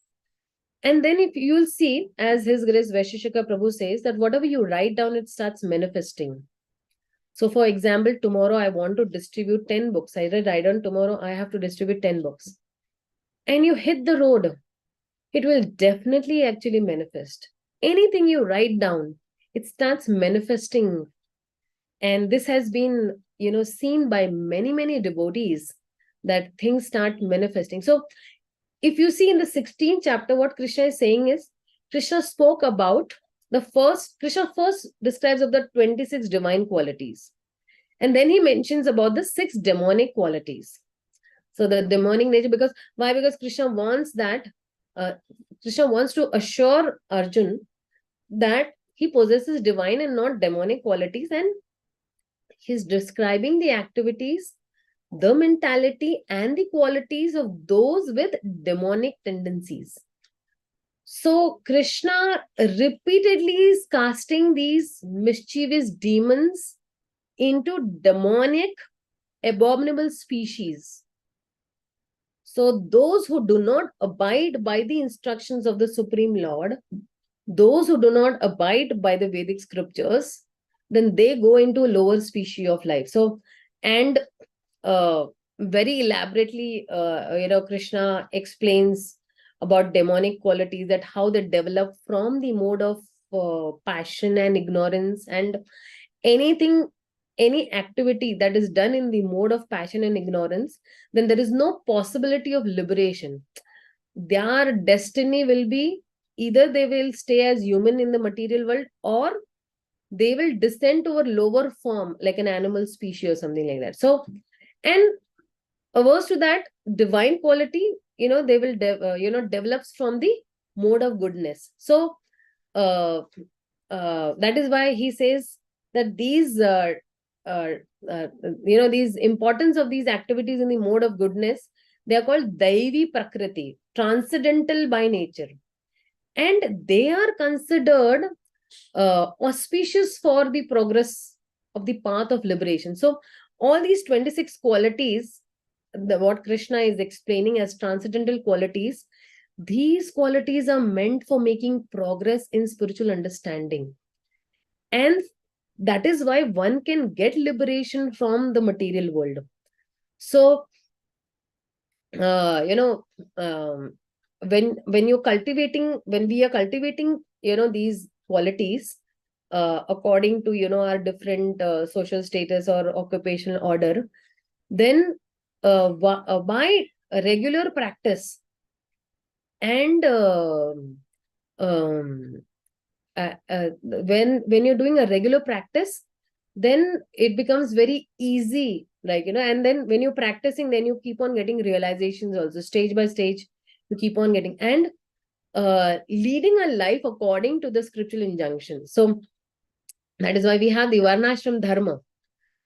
And then if you'll see, as His Grace Vaisheshika Prabhu says, that whatever you write down, it starts manifesting. So for example, tomorrow I want to distribute 10 books. I write down tomorrow I have to distribute 10 books. And you hit the road, it will definitely actually manifest. Anything you write down, it starts manifesting. And this has been, seen by many, many devotees, that things start manifesting. So if you see in the 16th chapter, what Krishna is saying is, Krishna spoke about Krishna first describes of the 26 divine qualities. And then he mentions about the 6 demonic qualities. So the demonic nature, because why? Because Krishna wants to assure Arjun that he possesses divine and not demonic qualities, and he's describing the activities, the mentality, and the qualities of those with demonic tendencies. So Krishna repeatedly is casting these mischievous demons into demonic, abominable species. So those who do not abide by the instructions of the Supreme Lord, those who do not abide by the Vedic scriptures, then they go into a lower species of life. So, and very elaborately, Krishna explains about demonic qualities, that how they develop from the mode of passion and ignorance, and any activity that is done in the mode of passion and ignorance, then there is no possibility of liberation. Their destiny will be, either they will stay as human in the material world, or they will descend to a lower form like an animal species or something like that. So, and averse to that, divine quality, they will develops from the mode of goodness. So that is why he says that these these importance of these activities in the mode of goodness, they are called Daivi Prakriti, transcendental by nature, and they are considered auspicious for the progress of the path of liberation. So all these 26 qualities, what Krishna is explaining as transcendental qualities, these qualities are meant for making progress in spiritual understanding. And that is why one can get liberation from the material world. So, when we are cultivating these qualities according to our different social status or occupational order, then by a regular practice and when you're doing a regular practice, then it becomes very easy, and then when you're practicing, then you keep on getting realizations also, stage by stage you keep on getting, and leading a life according to the scriptural injunctions. So that is why we have the varnashram dharma.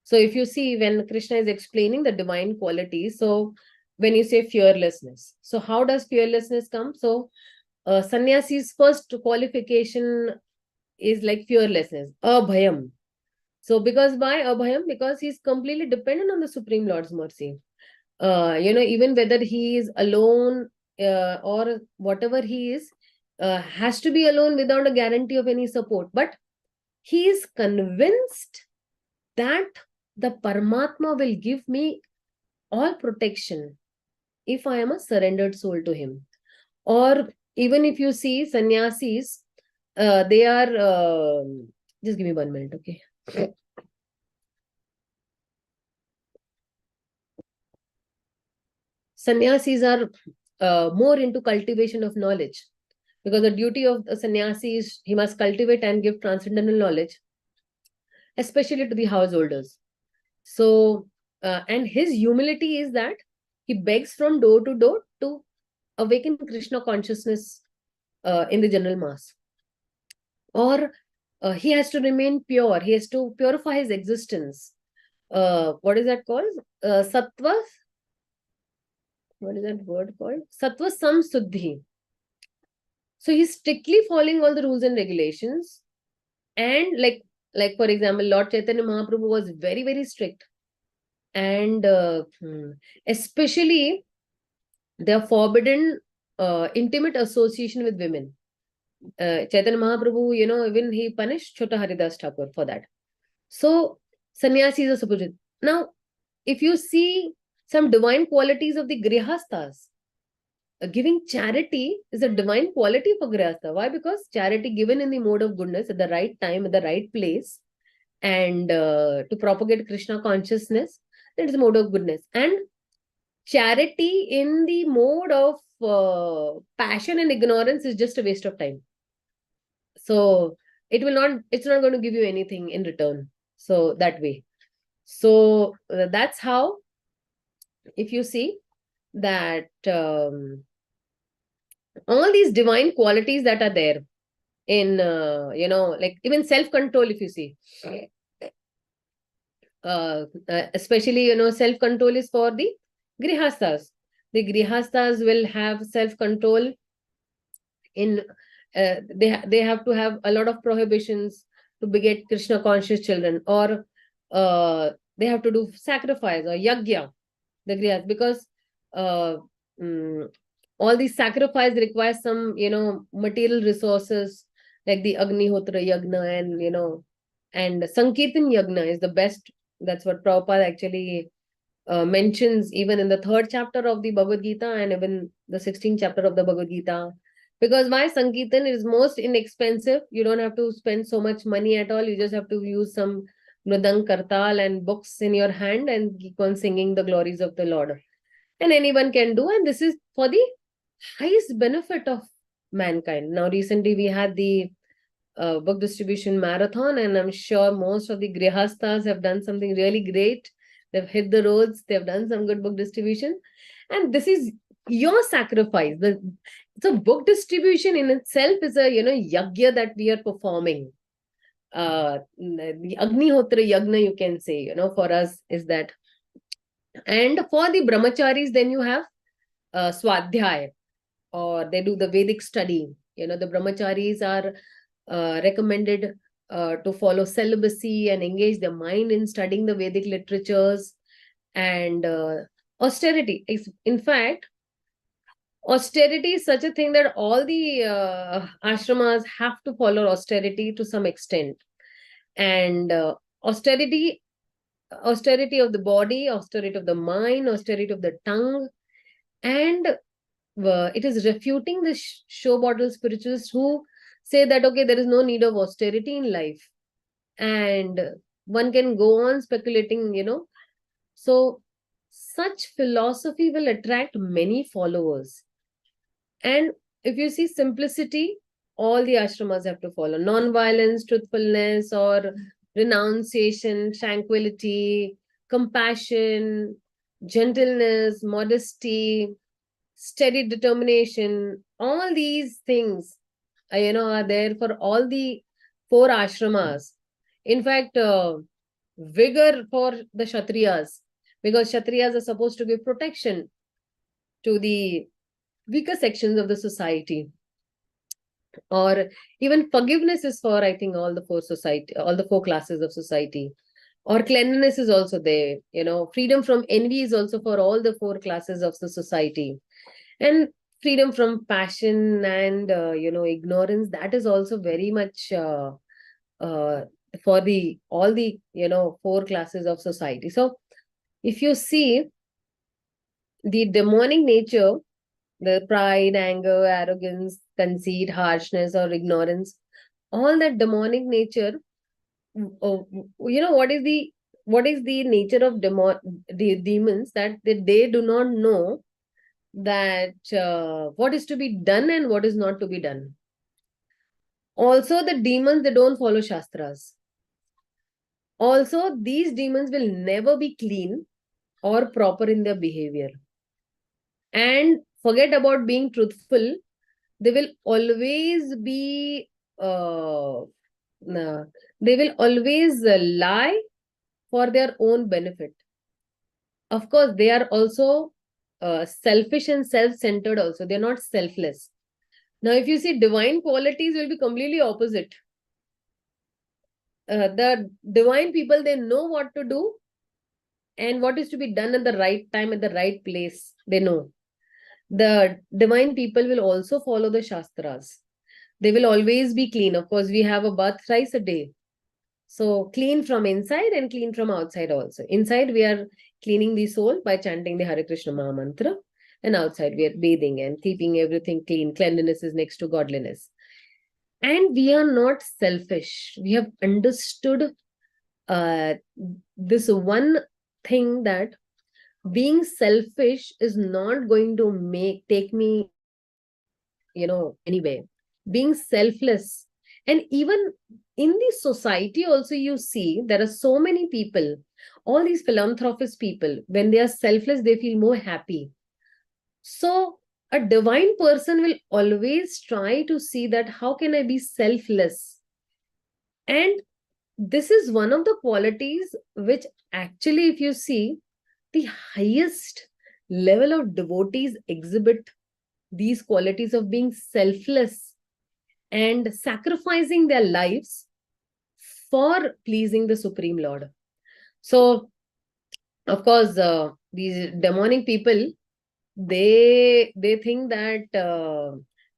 So if you see, when Krishna is explaining the divine qualities, so when you say fearlessness, so how does fearlessness come? So sannyasi's first qualification is like fearlessness, abhayam. So because why abhayam? Because he's completely dependent on the Supreme Lord's mercy. Even whether he is alone or whatever he is, has to be alone without a guarantee of any support. But he is convinced that the Paramatma will give me all protection if I am a surrendered soul to him. Or even if you see sannyasis, they are, just give me 1 minute, okay? Sannyasis are more into cultivation of knowledge, because the duty of the sannyasi is he must cultivate and give transcendental knowledge, especially to the householders. So, and his humility is that he begs from door to awaken Krishna consciousness in the general mass. Or he has to remain pure. He has to purify his existence. What is that called? Sattva. What is that word called? Sattva samsuddhi. So he's strictly following all the rules and regulations. And like for example, Lord Chaitanya Mahaprabhu was very, very strict. And especially they are forbidden intimate association with women. Chaitanya Mahaprabhu, even he punished Chota Haridas Thakur for that. So sannyasis are supposed to. Now, if you see some divine qualities of the grihasthas, giving charity is a divine quality for grihastha. Why? Because charity given in the mode of goodness at the right time, at the right place, and to propagate Krishna consciousness, that is a mode of goodness. And charity in the mode of passion and ignorance is just a waste of time. So it's not going to give you anything in return. So that way. So that's how, if you see that all these divine qualities that are there in, like even self-control, if you see, especially, self-control is for the grihasthas. The grihasthas will have self-control in, they have to have a lot of prohibitions to beget Krishna conscious children, or they have to do sacrifice or yagya, the grihas, because all these sacrifice requires some, material resources, like the Agnihotra Yagna, and, and Sankirtan Yagna is the best. That's what Prabhupada actually mentions even in the 3rd chapter of the Bhagavad Gita and even the 16th chapter of the Bhagavad Gita. Because why? Sankirtan is most inexpensive. You don't have to spend so much money at all. You just have to use some mridang, kartal and books in your hand and keep on singing the glories of the Lord. And anyone can do. And this is for the highest benefit of mankind. Now, recently we had the book distribution marathon, and I'm sure most of the grihasthas have done something really great. They've hit the roads. They've done some good book distribution. And this is your sacrifice. So book distribution in itself is a, yagya that we are performing. The Agnihotra Yagna, you can say, for us is that. And for the brahmacharis, then you have swadhyay, or they do the Vedic study. The brahmacharis are recommended to follow celibacy and engage their mind in studying the Vedic literatures and austerity. In fact, austerity is such a thing that all the ashramas have to follow austerity to some extent. And austerity of the body, austerity of the mind, austerity of the tongue, and it is refuting the show bottle spiritualists who say that, okay, there is no need of austerity in life. And one can go on speculating, So such philosophy will attract many followers. And if you see simplicity, all the ashramas have to follow non-violence, truthfulness, or renunciation, tranquility, compassion, gentleness, modesty, steady determination. All these things, are there for all the 4 ashramas. In fact, vigor for the Kshatriyas, because Kshatriyas are supposed to give protection to the weaker sections of the society. Or even forgiveness is for, I think, all the 4 classes of society. Or cleanliness is also there. Freedom from envy is also for all the 4 classes of the society. And freedom from passion and, ignorance, that is also very much for all the 4 classes of society. So if you see the demonic nature, the pride, anger, arrogance, conceit, harshness, or ignorance, all that demonic nature, what is the nature of the demons, that they do not know that what is to be done and what is not to be done. Also, the demons, they don't follow shastras. Also, these demons will never be clean or proper in their behavior. And forget about being truthful. They will always be they will always lie for their own benefit. Of course, they are also selfish and self-centered also. They're not selfless. Now, if you see, divine qualities will be completely opposite. The divine people, they know what to do and what is to be done at the right time, at the right place. They know. The divine people will also follow the shastras. They will always be clean. Of course, we have a bath thrice a day. So clean from inside and clean from outside also. Inside, we are cleaning the soul by chanting the Hare Krishna Maha Mantra. And outside, we are bathing and keeping everything clean. Cleanliness is next to godliness. And we are not selfish. We have understood this one thing, that being selfish is not going to take me, anywhere. Being selfless. And even in the society also, you see, there are so many people, all these philanthropist people, when they are selfless, they feel more happy. So a divine person will always try to see that how can I be selfless? And this is one of the qualities which actually, if you see, the highest level of devotees exhibit these qualities of being selfless and sacrificing their lives for pleasing the Supreme Lord. So, of course, these demonic people, they think that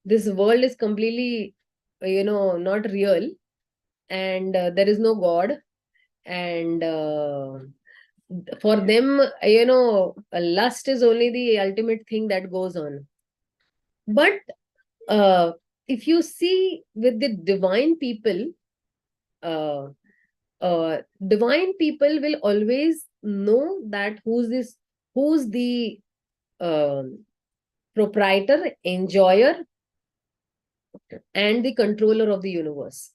this world is completely, not real, and there is no God. And for them, lust is only the ultimate thing that goes on. But if you see with the divine people, divine people will always know that who's the proprietor, enjoyer, and the controller of the universe.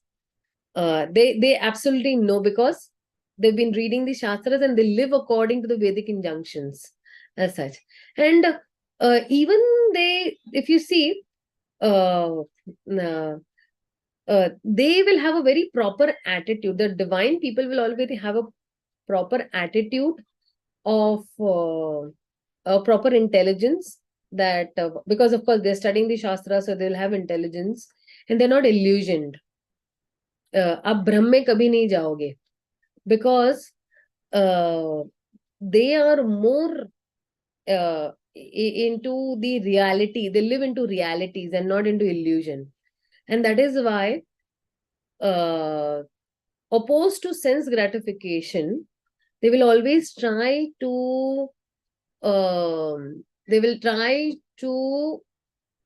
They absolutely know, because they've been reading the Shastras and they live according to the Vedic injunctions as such. And even if you see, they will have a very proper attitude. The divine people will already have a proper attitude of a proper intelligence, that because of course they're studying the Shastra, so they'll have intelligence and they're not illusioned. आप भ्रम में कभी नहीं जाओगे, because they are more into the reality. They live into realities and not into illusion. And that is why, opposed to sense gratification, they will always try to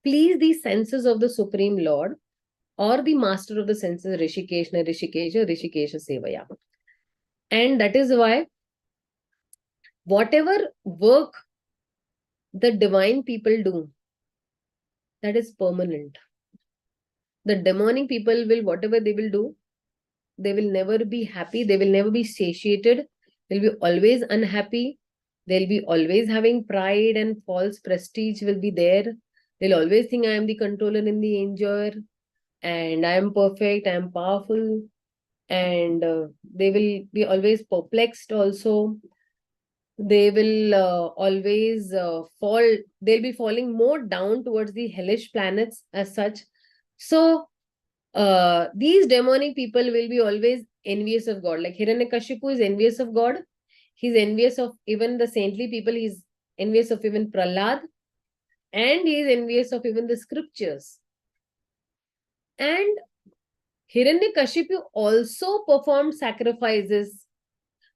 please the senses of the Supreme Lord, or the master of the senses, Rishikeshna, Rishikesha, Rishikesha Sevaya. And that is why whatever work the divine people do, that is permanent. The demonic people will, whatever they will do, they will never be happy, they will never be satiated, they'll be always unhappy, they'll be always having pride and false prestige will be there. They'll always think I am the controller and the enjoyer, and I am perfect, I am powerful, and they will be always perplexed also. They will always they'll be falling more down towards the hellish planets as such. So these demonic people will be always envious of God. Like Hiranyakashipu is envious of God. He's envious of even the saintly people. He's envious of even Prahlad. And he is envious of even the scriptures. And Hiranyakashipu also performed sacrifices.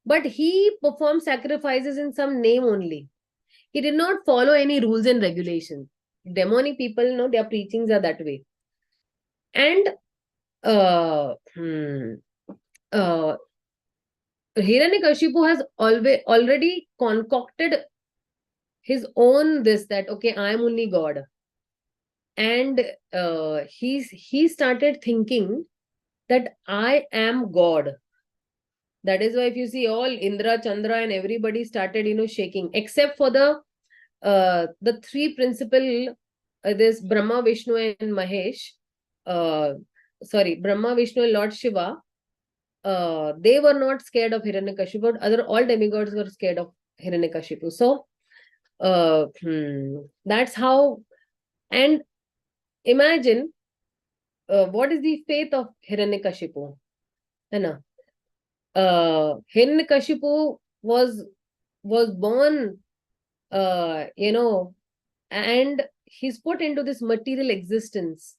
But he performed sacrifices in some name only. He did not follow any rules and regulations. Demonic people, no, their preachings are that way. And Hiranyakashipu has already concocted his own this, that okay, I am only God. And he started thinking that I am God. That is why if you see all Indra, Chandra and everybody started, shaking, except for the three principal, this Brahma, Vishnu and Mahesh, Brahma, Vishnu and Lord Shiva, they were not scared of Hiranyakashipu, but all demigods were scared of Hiranyakashipu. So, that's how, and imagine what is the faith of Hiranyakashipu. Hiranyakashipu was born, and he's put into this material existence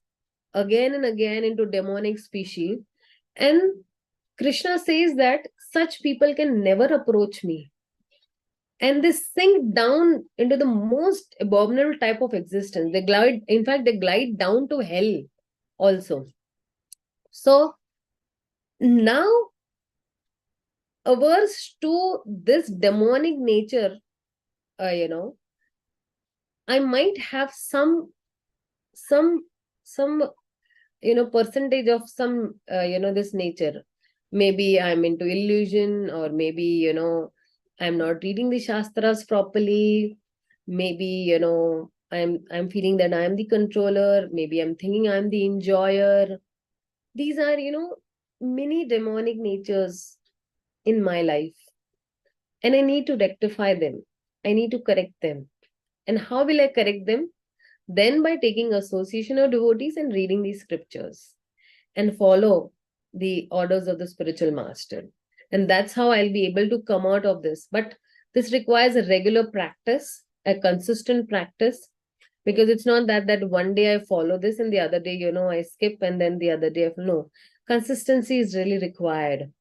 again and again into demonic species. And Krishna says that such people can never approach me. And they sink down into the most abominable type of existence. They glide down to hell also. So now, averse to this demonic nature, I might have some percentage of some this nature. Maybe I'm into illusion, or maybe I'm not reading the shastras properly. Maybe I'm feeling that I'm the controller. Maybe I'm thinking I'm the enjoyer. These are many demonic natures in my life, and I need to rectify them. I need to correct them. And how will I correct them? Then by taking association of devotees and reading these scriptures and follow the orders of the spiritual master. And that's how I'll be able to come out of this. But this requires a regular practice, a consistent practice, because it's not that one day I follow this and the other day, I skip, and then the other day, no. Consistency is really required.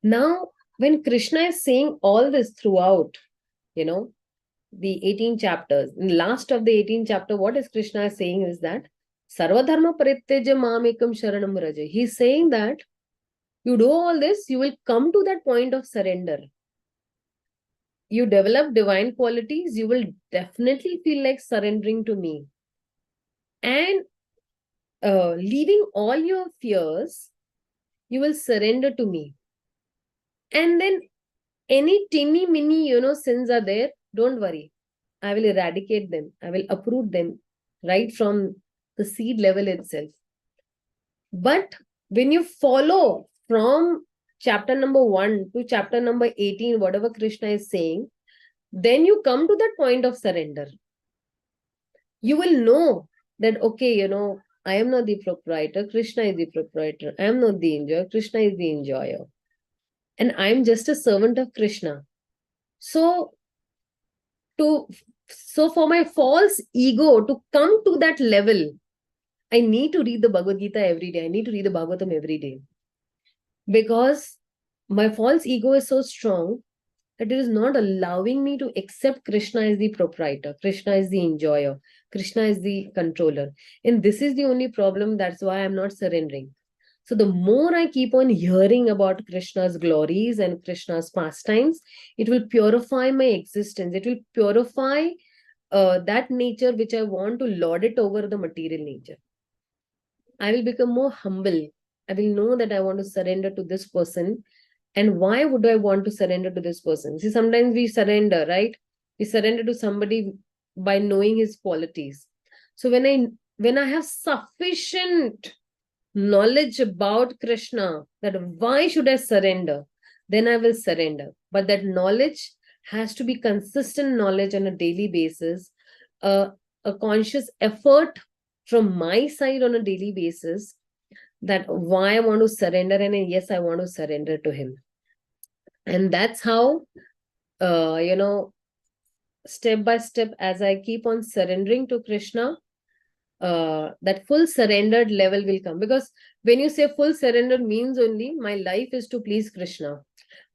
Now, when Krishna is saying all this throughout, the 18 chapters, in the last of the 18 chapter, what is Krishna saying is that Sarvadharma Parityaja Mamekam Sharanam Raja. He's saying that you do all this, you will come to that point of surrender. You develop divine qualities, you will definitely feel like surrendering to me. And leaving all your fears, you will surrender to me. And then any teeny mini, sins are there, don't worry. I will eradicate them. I will uproot them right from the seed level itself. But when you follow from chapter number 1 to chapter number 18, whatever Krishna is saying, then you come to that point of surrender. You will know that, okay, I am not the proprietor, Krishna is the proprietor. I am not the enjoyer, Krishna is the enjoyer. And I am just a servant of Krishna. So for my false ego to come to that level, I need to read the Bhagavad Gita every day. I need to read the Bhagavatam every day. Because my false ego is so strong that it is not allowing me to accept Krishna as the proprietor, Krishna is the enjoyer, Krishna is the controller. And this is the only problem. That's why I'm not surrendering. So the more I keep on hearing about Krishna's glories and Krishna's pastimes, it will purify my existence. It will purify that nature which I want to lord it over the material nature. I will become more humble. I will know that I want to surrender to this person. And why would I want to surrender to this person? See, sometimes we surrender, right? We surrender to somebody by knowing his qualities. So when I have sufficient knowledge about Krishna, that why should I surrender, then I will surrender. But that knowledge has to be consistent knowledge on a daily basis, a conscious effort from my side on a daily basis, that why I want to surrender, and yes, I want to surrender to him. And that's how, step by step, as I keep on surrendering to Krishna, that full surrendered level will come. Because when you say full surrender, means only my life is to please Krishna.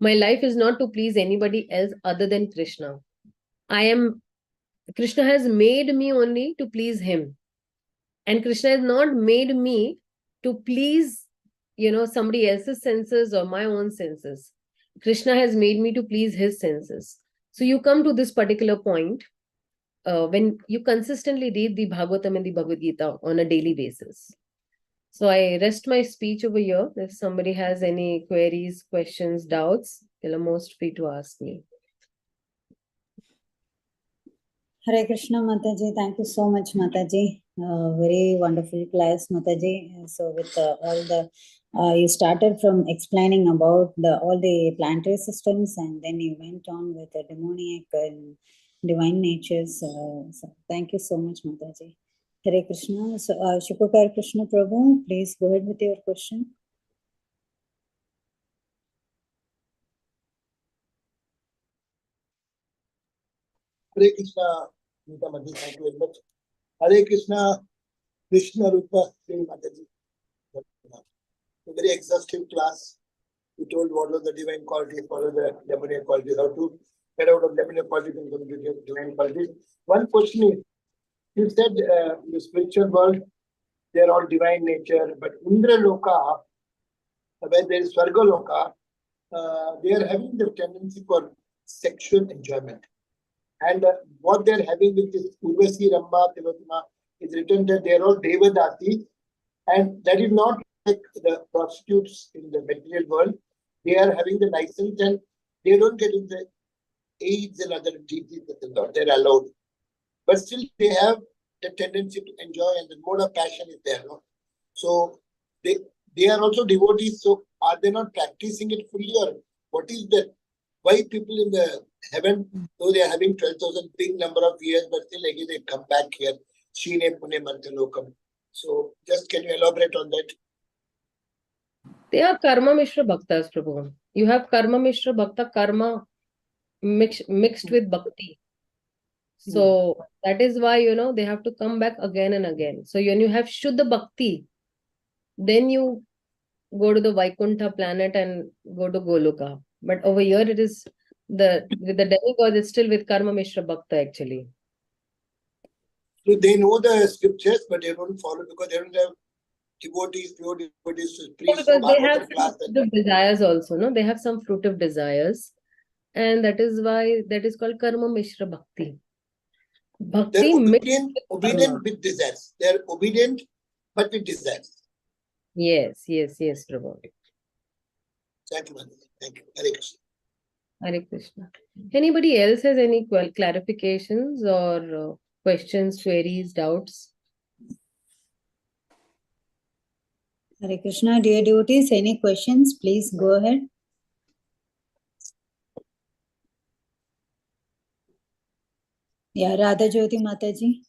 My life is not to please anybody else other than Krishna. Krishna has made me only to please him. And Krishna has not made me to please, somebody else's senses or my own senses. Krishna has made me to please his senses. So you come to this particular point when you consistently read the Bhagavatam and the Bhagavad Gita on a daily basis. So I rest my speech over here. If somebody has any queries, questions, doubts, you're most free to ask me. Hare Krishna, Mataji. Thank you so much, Mataji. Very wonderful class, Mataji. So with all the, you started from explaining about all the planetary systems, and then you went on with the demoniac and divine natures. So thank you so much, Mataji. Hare Krishna. So Shukakar Krishna Prabhu, please go ahead with your question. Hare Krishna, Mataji, thank you very much. Hare Krishna, Krishna Rupa, Mataji. A very exhaustive class. You told what are the divine qualities, what are the demoniac qualities, how to get out of demoniac qualities and come to divine qualities. One question is, you said in the spiritual world, they are all divine nature, but Indra Loka, where there is Swarga Loka, they are having the tendency for sexual enjoyment. And what they are having with this Urvasi, Ramba, Tilottama is written that they are all Devadasi, and that is not like the prostitutes in the material world. They are having the license and they don't get into AIDS and other diseases that they're allowed. But still they have the tendency to enjoy, and the mode of passion is there. No? So they are also devotees. So are they not practicing it fully, or what is that? Why people in the heaven, though they are having 12,000 big number of years, but still again they come back here. Shine Pune Mantalokam. So just can you elaborate on that? They are Karma Mishra Bhaktas, Prabhu. You have Karma Mishra Bhakta, karma mixed with bhakti. So that is why, they have to come back again and again. So when you have Shuddha Bhakti, then you go to the Vaikuntha planet and go to Goloka. But over here it is with the demigod, it's still with Karma Mishra Bhakta actually. So they know the scriptures, but they don't follow because they don't have devotees, pure devotees, priests. Because they have some fruitive desires also, no? They have some fruitive desires. And that is why that is called Karma Mishra Bhakti. They're obedient with desires. They're obedient, but with desires. Yes, Prabhu. Thank you, Mataji. Thank you. Hare Krishna. Hare Krishna. Anybody else has any clarifications or questions, queries, doubts? Hare Krishna, dear devotees, any questions? Please go ahead. Yeah, Radha Jyoti Mataji.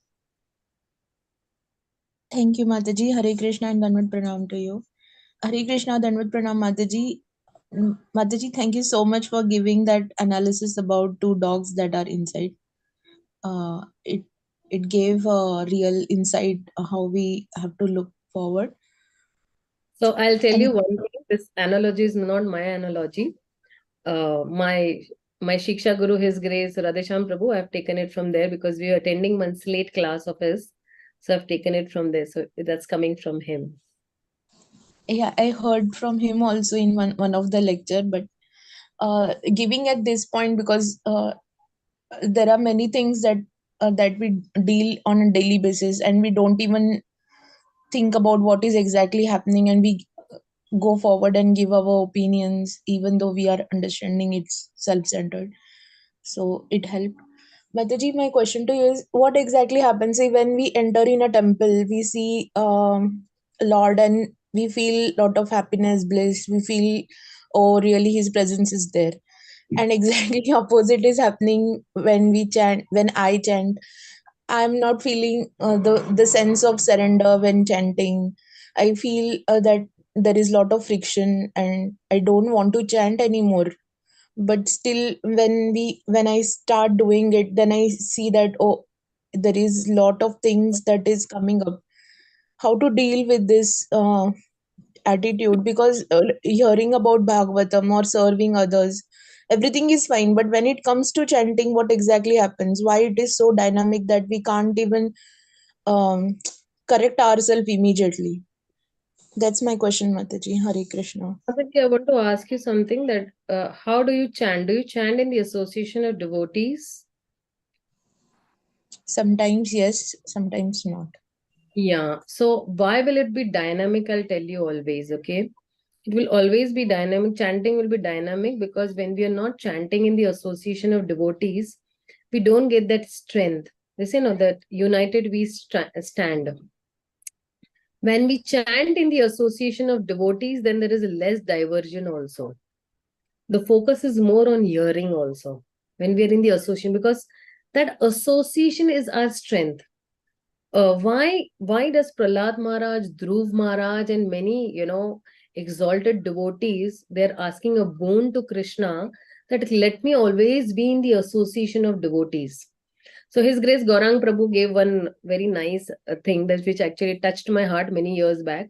Thank you, Mataji. Hare Krishna and Danvat Pranam to you. Hare Krishna, Danvat Pranam, Mataji. Mataji, thank you so much for giving that analysis about two dogs that are inside. It gave a real insight how we have to look forward. So I'll tell you one thing. This analogy is not my analogy. My my Shiksha Guru, His Grace, Radhesham Prabhu, I've taken it from there because we are attending one slate class of his. So I've taken it from there. So that's coming from him. Yeah, I heard from him also in one of the lecture, but giving at this point, because there are many things that we deal on a daily basis, and we don't even think about what is exactly happening, and we go forward and give our opinions even though we are understanding it's self-centered. So it helped. Mataji, my question to you is, what exactly happens when we enter in a temple, we see Lord, and we feel lot of happiness, bliss, we feel, oh really his presence is there, and exactly opposite is happening when we chant, when I chant. I'm not feeling the sense of surrender when chanting. I feel that there is lot of friction and I don't want to chant anymore. But still, when I start doing it, then I see that, oh, there is lot of things that is coming up. How to deal with this attitude? Because hearing about Bhagavatam or serving others, everything is fine, but when it comes to chanting, what exactly happens? Why it is so dynamic that we can't even um, correct ourselves immediately? That's my question, Mataji. Hare Krishna. Mataji, I want to ask you something, that how do you chant? Do you chant in the association of devotees? Sometimes yes, sometimes not. Yeah. So why will it be dynamic? I'll tell you always, okay? It will always be dynamic. Chanting will be dynamic because when we are not chanting in the association of devotees, we don't get that strength. They say, no, that united we stand. When we chant in the association of devotees, then there is less diversion also. The focus is more on hearing also when we are in the association, because that association is our strength. Why does Prahlad Maharaj, Dhruv Maharaj, and many exalted devotees, they're asking a boon to Krishna that let me always be in the association of devotees. So His Grace Gaurang Prabhu gave one very nice thing that which actually touched my heart many years back.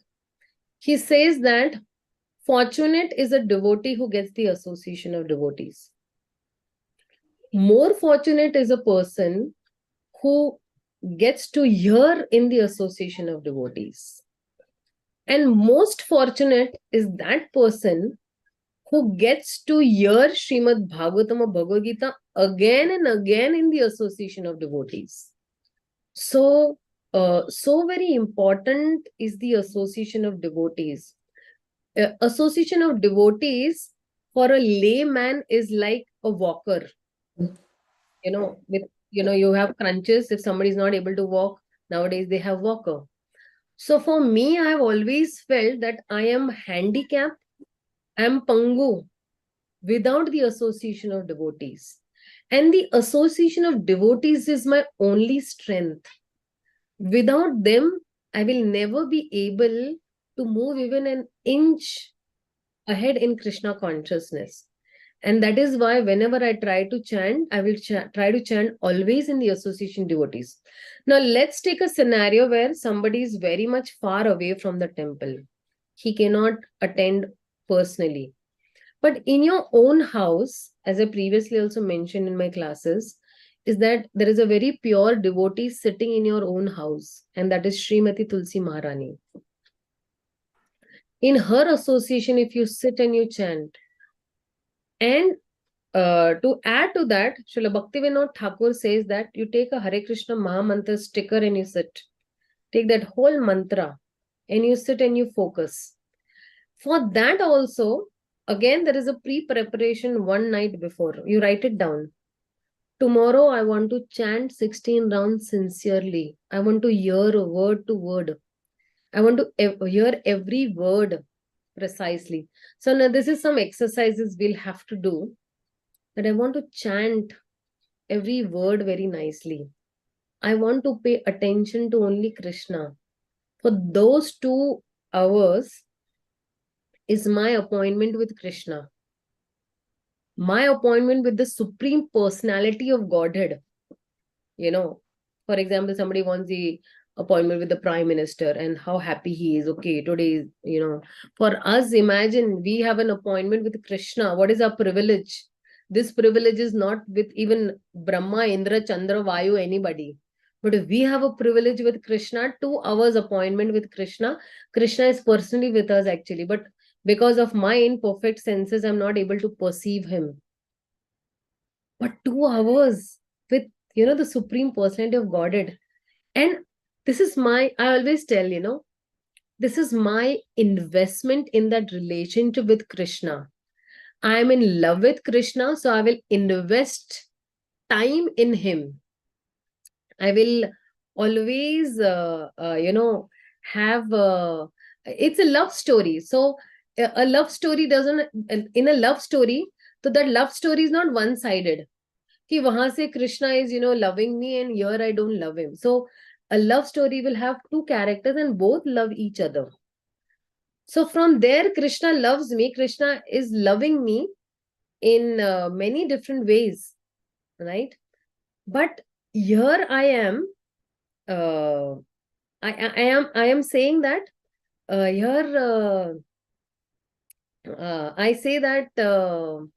He says that fortunate is a devotee who gets the association of devotees. More fortunate is a person who gets to hear in the association of devotees. And most fortunate is that person who gets to hear Srimad Bhagavatam or Bhagavad Gita again and again in the association of devotees. So very important is the association of devotees. Association of devotees for a layman is like a walker. You have crunches. If somebody is not able to walk, nowadays they have walker. So for me, I have always felt that I am handicapped, I am pangu without the association of devotees. And the association of devotees is my only strength. Without them, I will never be able to move even an inch ahead in Krishna consciousness. And that is why whenever I try to chant, I will try to chant always in the association devotees. Now, let's take a scenario where somebody is very much far away from the temple. He cannot attend personally. But in your own house, as I previously also mentioned in my classes, is that there is a very pure devotee sitting in your own house, and that is Srimati Tulsi Maharani. In her association, if you sit and you chant, and to add to that, Srila Bhaktivinoda Thakur says that you take a Hare Krishna Maha Mantra sticker and you sit. Take that whole mantra and you sit and you focus. For that also, again, there is a pre-preparation one night before. You write it down. Tomorrow, I want to chant 16 rounds sincerely. I want to hear word to word. I want to hear every word precisely. So now this is some exercises we'll have to do. That I want to chant every word very nicely. I want to pay attention to only Krishna. For those 2 hours is my appointment with Krishna. My appointment with the Supreme Personality of Godhead. For example, somebody wants the appointment with the Prime Minister and how happy he is. Okay, today, for us, imagine we have an appointment with Krishna. What is our privilege? This privilege is not with even Brahma, Indra, Chandra, Vayu, anybody. But we have a privilege with Krishna, 2 hours appointment with Krishna. Krishna is personally with us actually, but because of my imperfect senses, I'm not able to perceive him. But 2 hours with, the Supreme Personality of Godhead. And this is I always tell, this is my investment in that relationship with Krishna. I am in love with Krishna, so I will invest time in him. I will always, have, it's a love story. So a love story in a love story, so that love story is not one-sided. Ki wahan se Krishna is, loving me and here I don't love him. So a love story will have 2 characters and both love each other. So from there, Krishna loves me. Krishna is loving me in many different ways, right? But here I am, I am saying that here I say that no,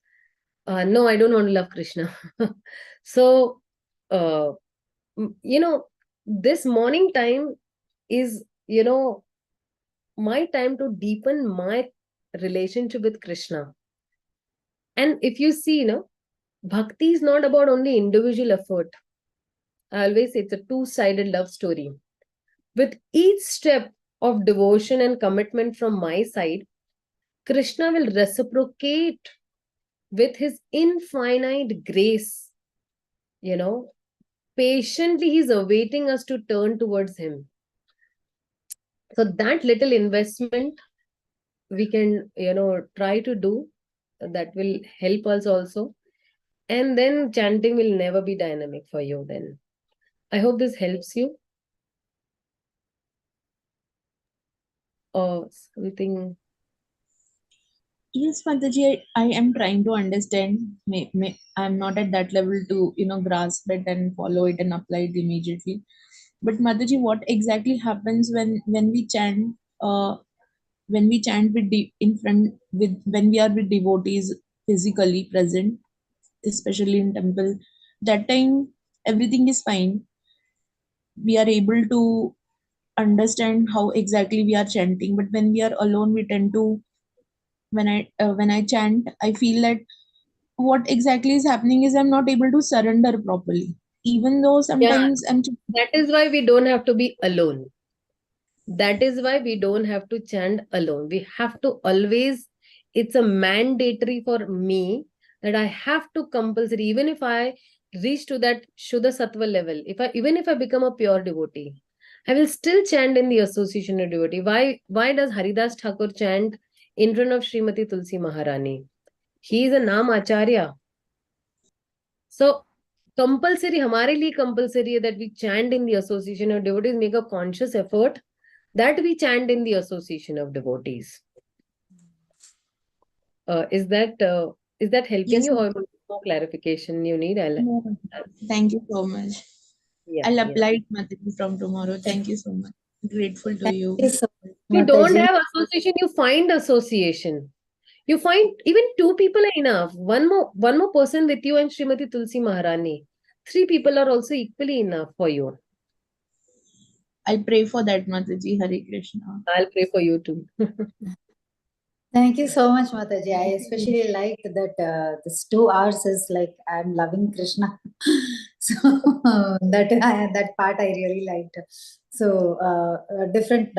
I don't want to love Krishna. So this morning time is my time to deepen my relationship with Krishna. And if you see, bhakti is not about only individual effort. I always say it's a 2-sided love story. With each step of devotion and commitment from my side, Krishna will reciprocate with his infinite grace. Patiently he's awaiting us to turn towards him. So that little investment we can, try to do, that will help us also. And then chanting will never be dynamic for you then. I hope this helps you. Or something. Yes, Mataji, I am trying to understand. I'm not at that level to, grasp it and follow it and apply it immediately. But Mataji, what exactly happens when we chant? When we chant when we are with devotees physically present, especially in temple, that time everything is fine. We are able to understand how exactly we are chanting. But when we are alone, we tend to when I chant, I feel that what exactly is happening is I'm not able to surrender properly. Even though Yeah, sometimes that is why we don't have to be alone. That is why we don't have to chant alone. We have to always, it's a mandatory for me that I have to compulsory, even if I reach to that Shuddha Sattva level, even if I become a pure devotee, I will still chant in the association of devotee. Why does Haridas Thakur chant in front of Srimati Tulsi Maharani? He is a Naam Acharya. So compulsory, हमारे लिए compulsory है that we chant in the association of devotees, make a conscious effort that we chant in the association of devotees. Is that helping Yes, you, or more clarification you need? thank you so much. Yeah, I'll yeah. apply it, Mataji, from tomorrow. Thank you so much. Grateful to you. Thank you so much, You don't Mataji. have association, you find association. You find even 2 people are enough. One more person with you and Srimati Tulsi Maharani. 3 people are also equally enough for you. I pray for that, Mataji. Hare Krishna. I'll pray for you too. Thank you so much, Mataji. I especially liked that this 2 hours is like I'm loving Krishna. So that part I really liked. So different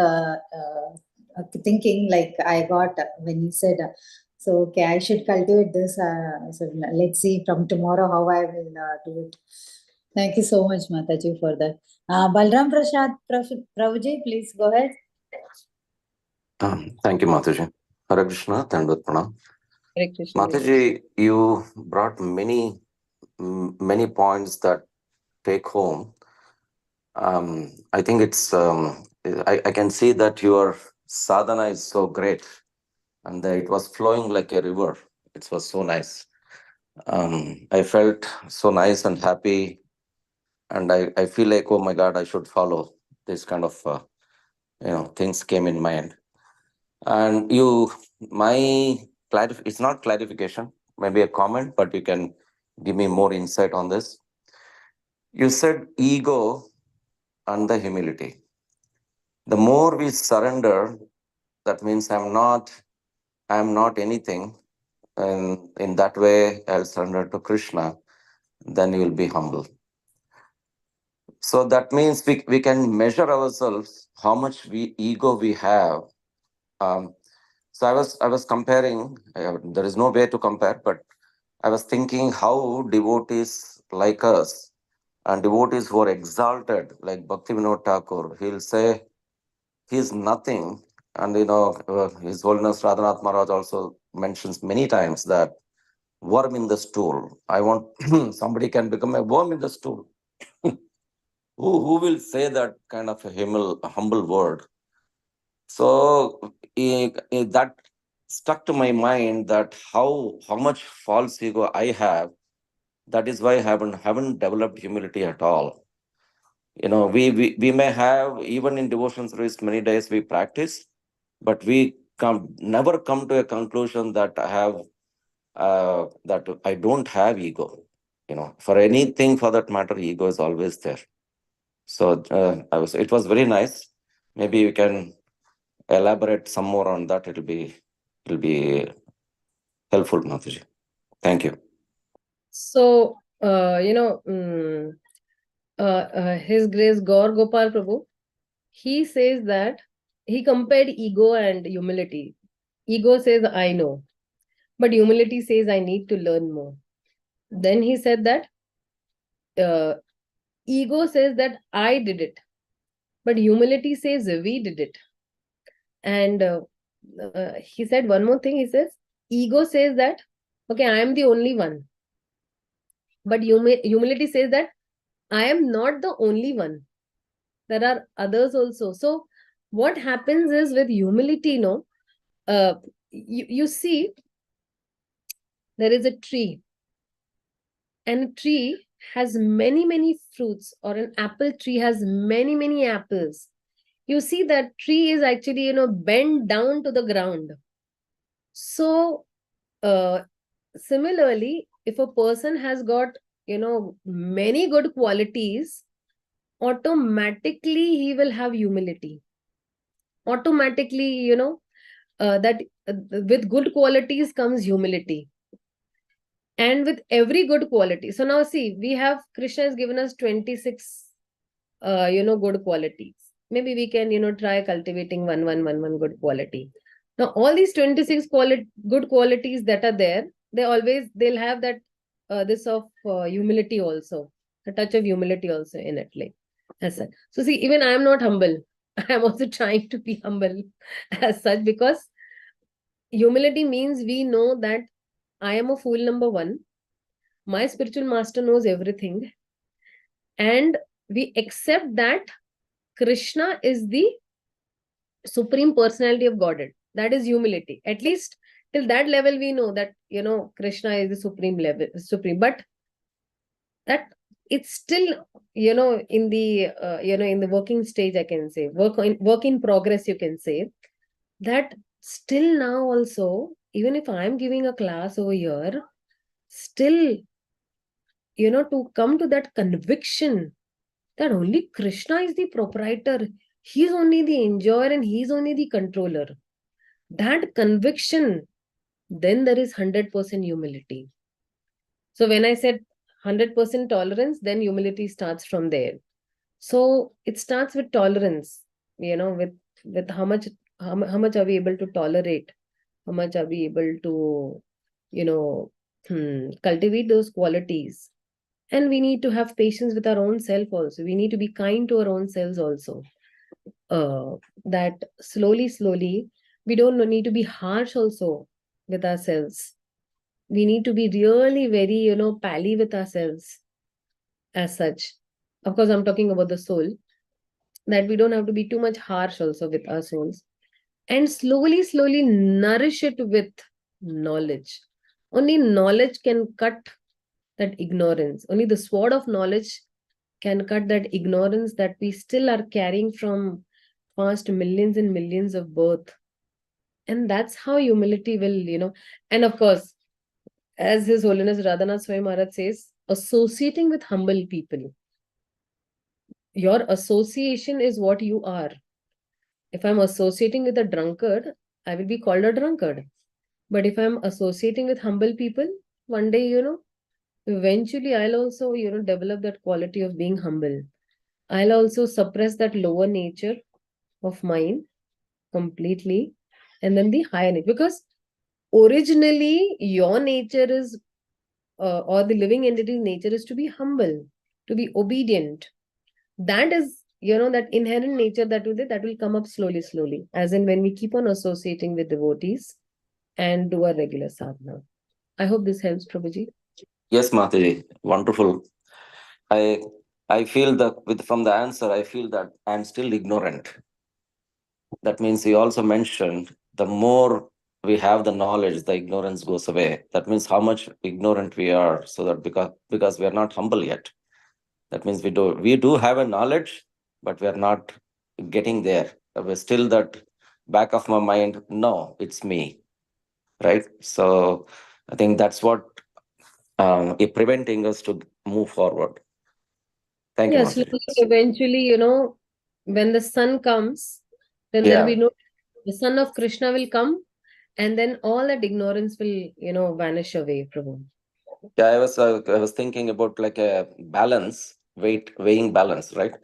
thinking like I got when you said, so okay, I should cultivate this. So let's see from tomorrow how I will do it. Thank you so much, Mataji, for that. Balram Prabhuji, please go ahead. Thank you, Mataji. Hare Krishna, Dandavat Pranam. Hare Krishna. Mataji, you brought many points that take home. I think it's, I can see that your sadhana is so great and it was flowing like a river. It was so nice. I felt so nice and happy, and I feel like, oh my God, I should follow this kind of, things came in mind. And it's not clarification, maybe a comment, but you can give me more insight on this. You said ego and the humility. The more we surrender, that means I'm not anything. And in that way, I'll surrender to Krishna, then you will be humble. So that means we can measure ourselves how much ego we have. So I was comparing. There is no way to compare, but I was thinking how devotees like us and devotees who are exalted, like Bhaktivinoda Thakur, he'll say he's nothing. And His Holiness Radhanath Maharaj also mentions many times that worm in the stool. I want somebody can become a worm in the stool. Who will say that kind of a humble word? So that stuck to my mind that how much false ego I have. That is why I haven't developed humility at all. We may have, even in devotion service, many days we practice, but we never come to a conclusion that that I don't have ego. For anything for that matter, ego is always there. So it was very nice. Maybe you can elaborate some more on that. It'll be helpful, Mataji. Thank you. So, His Grace Gaur Gopal Prabhu, he says that he compared ego and humility. Ego says, I know, but humility says, I need to learn more. Then he said that ego says that I did it, but humility says we did it. And he said one more thing. He says, ego says that, okay, I am the only one. But humility says that I am not the only one. There are others also. So what happens is with humility, you see, there is a tree, and a tree has many fruits, or an apple tree has many apples. You see that tree is actually, bent down to the ground. So similarly, if a person has got, many good qualities, automatically he will have humility. Automatically, that with good qualities comes humility. And with every good quality. So now see, we have, Krishna has given us 26, good qualities. Maybe we can, try cultivating one good quality. Now, all these 26 good qualities that are there, they'll have that, this of humility also, a touch of humility also in it. Like, as such. So see, even I am not humble. I am also trying to be humble as such, because humility means we know that I am a fool, number one. My spiritual master knows everything. And we accept that Krishna is the supreme personality of Godhead. That is humility. At least till that level, we know that, Krishna is the supreme. But that it's still, in the, in the working stage, I can say, work in progress, you can say, that still now also, even if I'm giving a class over here, still, to come to that conviction that only Krishna is the proprietor, he's only the enjoyer and he's only the controller. That conviction, then there is 100% humility. So when I said 100% tolerance, then humility starts from there. So it starts with tolerance, with how much are we able to tolerate, how much are we able to, cultivate those qualities. And we need to have patience with our own self also. We need to be kind to our own selves also. That slowly, we don't need to be harsh also with ourselves. We need to be really very, pally with ourselves as such. Of course, I'm talking about the soul, that we don't have to be too much harsh also with our souls. And slowly nourish it with knowledge. Only knowledge can cut that ignorance. Only the sword of knowledge can cut that ignorance that we still are carrying from past millions and millions of birth. And that's how humility will, and of course, as His Holiness Radhanath Swami Maharaj says, associating with humble people. Your association is what you are. If I'm associating with a drunkard, I will be called a drunkard. But if I'm associating with humble people, one day, eventually I'll also, develop that quality of being humble. I'll also suppress that lower nature of mine completely, and then the higher nature. Because originally, your nature is, or the living entity's nature is to be humble, to be obedient. That is, that inherent nature that will come up slowly, as in when we keep on associating with devotees and do a regular sadhana. I hope this helps, Prabhuji. Yes, Mataji, wonderful. I feel that from the answer, I feel that I'm still ignorant. That means you also mentioned the more we have the knowledge, the ignorance goes away. That means how much ignorant we are, so that because we are not humble yet. That means we do have a knowledge, but we are not getting there. We're still that back of my mind, no, it's me. Right? So I think that's what is preventing us to move forward. Thank you, Yes, Mataji. eventually, when the sun comes, then there'll be no, the son of Krishna will come, and then all that ignorance will, vanish away, Prabhu. Yeah, I was thinking about like a balance, weighing balance, right?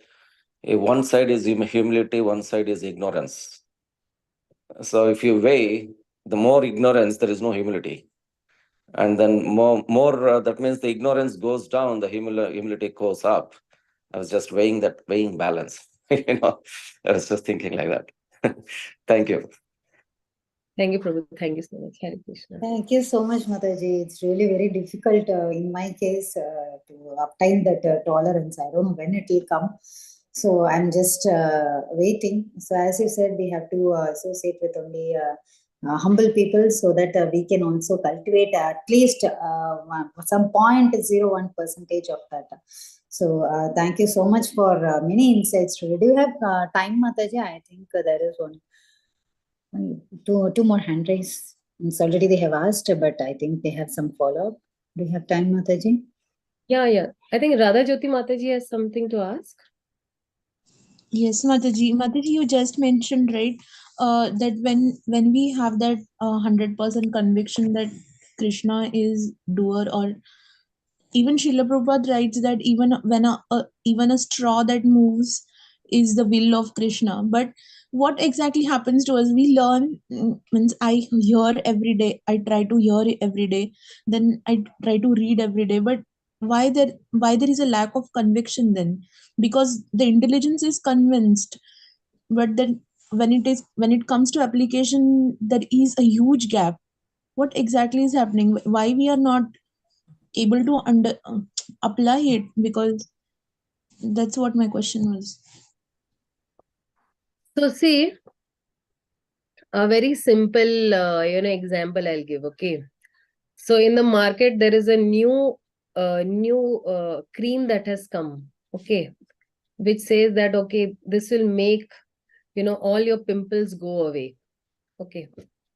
One side is humility, one side is ignorance. So if you weigh, the more ignorance, there is no humility, and then more that means the ignorance goes down, the humility goes up. I was just weighing balance. I was just thinking like that. Thank you. Thank you, Prabhu. Thank you so much. Hare Krishna. Thank you so much, Mataji. It's really very difficult in my case to obtain that tolerance. I don't know when it will come. So I'm just waiting. So as you said, we have to associate with only humble people so that we can also cultivate at least some 0.01% of that. So thank you so much for many insights today. Do you have time, Mataji? I think there is two more hand raise. It's already they have asked, but I think they have some follow-up. Do you have time, Mataji? Yeah. I think Radha Jyoti Mataji has something to ask. Yes, Mataji. Mataji, you just mentioned, right, that when we have that 100% conviction that Krishna is doer, or even Srila Prabhupada writes that even when even a straw that moves is the will of Krishna. But what exactly happens to us? We learn, means I hear every day. I try to hear every day. Then I try to read every day. But why there is a lack of conviction then? Because the intelligence is convinced, but then when it comes to application, there is a huge gap. What exactly is happening? Why we are not able to apply it? Because that's what my question was. So see, a very simple, example I'll give. Okay. So in the market, there is a new cream that has come. Okay. Which says that, okay, this will make, all your pimples go away. Okay.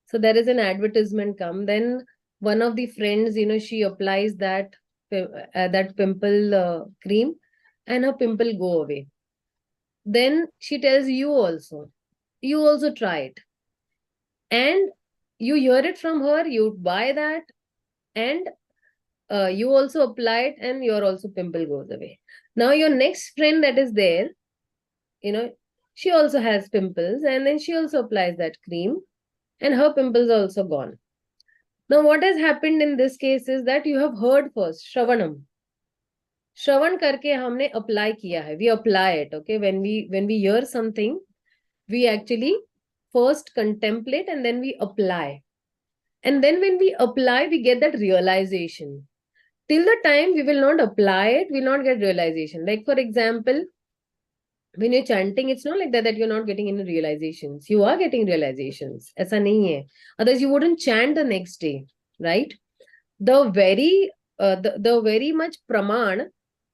So there is an advertisement come. Then one of the friends, she applies that pimple cream, and her pimple go away. Then she tells you also try it. And you hear it from her, you buy that, and you also apply it, and your also pimple goes away. Now your next friend that is there, she also has pimples, and then she also applies that cream, and her pimples are also gone. Now what has happened in this case is that you have heard first, Shravan karke हमने apply किया है. We apply it, okay? When we hear something, we actually first contemplate and then we apply. And then when we apply, we get that realization. Till the time we will not apply it, we will not get realization. Like for example, when you're chanting, it's not like that you're not getting any realizations. You are getting realizations. Aisa nahi hai. Otherwise, you wouldn't chant the next day, right? The very much praman,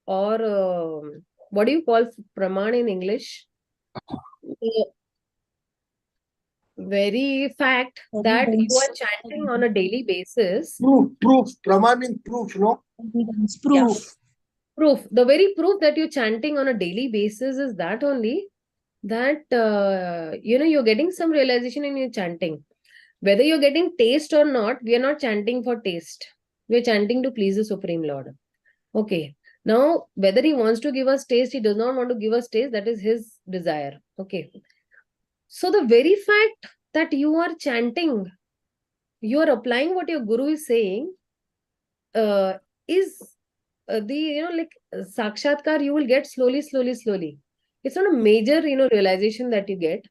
or what do you call praman in English? very fact that you are chanting on a daily basis. Proof. Praman means proof, no? Yeah. Proof. Proof. The very proof that you're chanting on a daily basis is that only that you're getting some realization in your chanting. Whether you're getting taste or not, we are not chanting for taste. We're chanting to please the Supreme Lord. Okay. Now, whether he wants to give us taste, he does not want to give us taste, that is his desire. Okay. So the very fact that you are chanting, you are applying what your guru is saying, is like sakshatkar you will get slowly. It's not a major, realization that you get,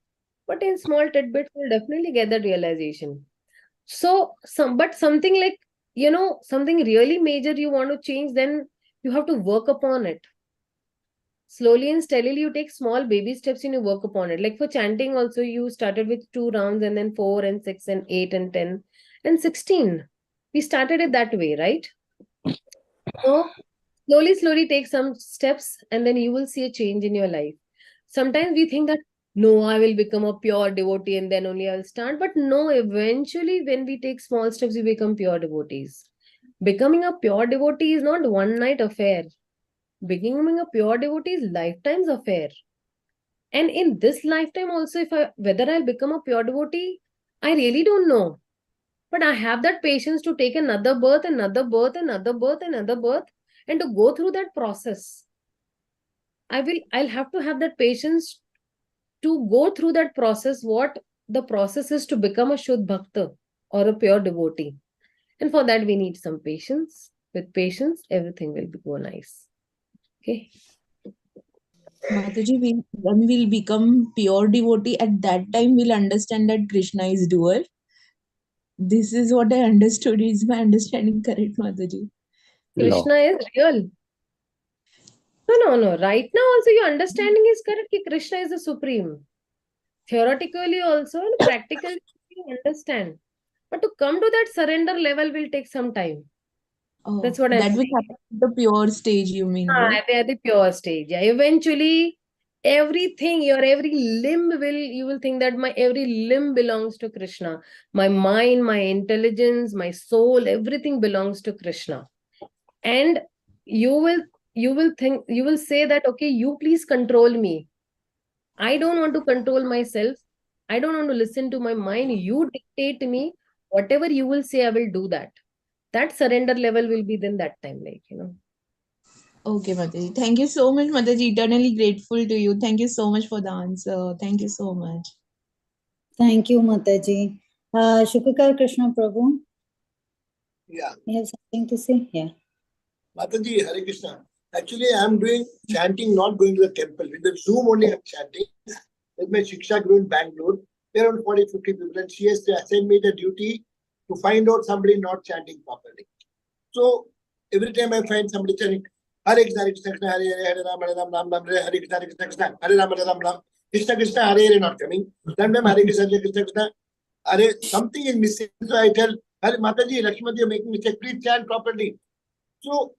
but in small tidbits, you'll definitely get that realization. So, something like, something really major you want to change, then you have to work upon it. Slowly and steadily, you take small baby steps and you work upon it. Like for chanting also, you started with 2 rounds and then 4 and 6 and 8 and 10 and 16. We started it that way, right? So slowly take some steps and then you will see a change in your life. Sometimes we think that, no, I will become a pure devotee and then only I'll start. But no, eventually when we take small steps, we become pure devotees. Becoming a pure devotee is not one night affair. Becoming a pure devotee is lifetime's affair. And in this lifetime also, whether I'll become a pure devotee, I really don't know. But I have that patience to take another birth, another birth, another birth, another birth, and to go through that process. I'll have to have that patience to go through that process, what the process is to become a Shuddh Bhakta or a pure devotee. And for that, we need some patience. With patience, everything will go nice. Okay. Mataji, when we'll become pure devotee, at that time we'll understand that Krishna is doer. This is what I understood. Is my understanding correct, Mataji? Krishna is real. No. Right now also your understanding is correct. Krishna is the supreme. Theoretically also, and practically you understand. But to come to that surrender level will take some time. Oh, That's what I'm that will saying. happen at the pure stage, you mean, right? They are the pure stage. Yeah. Eventually, everything, your every limb you will think that my every limb belongs to Krishna. My mind, my intelligence, my soul, everything belongs to Krishna. And you will say that, okay, you please control me. I don't want to control myself. I don't want to listen to my mind. You dictate me. Whatever you will say, I will do that. That surrender level will be then that time, Okay, Mataji. Thank you so much, Mataji. Eternally grateful to you. Thank you so much for the answer. Thank you so much. Thank you, Mataji. Shukakar Krishna Prabhu, Yeah. you have something to say? Yeah. Mataji, Hare Krishna. Actually, I'm doing chanting, not going to the temple. With the Zoom only, I'm chanting. With my Shiksha Guru in Bangalore, there are around 40, 50 people, and she has assigned me the duty to find out somebody not chanting properly. So every time I find somebody chanting, Hare Krishna, Hare Krishna, Hare Hare, Hare Ram, Hare Ram, Ram Ram, Hare Krishna, Hare Krishna, Hare Ram, Hare Ram, Ram, Krishna Krishna, Hare Hare not coming. Sometimes Hare Krishna, Hare Krishna, Krishna, Hare, something is missing. So I tell, Hare Mataji, Lakshmati, you're making mistake. Please chant properly. So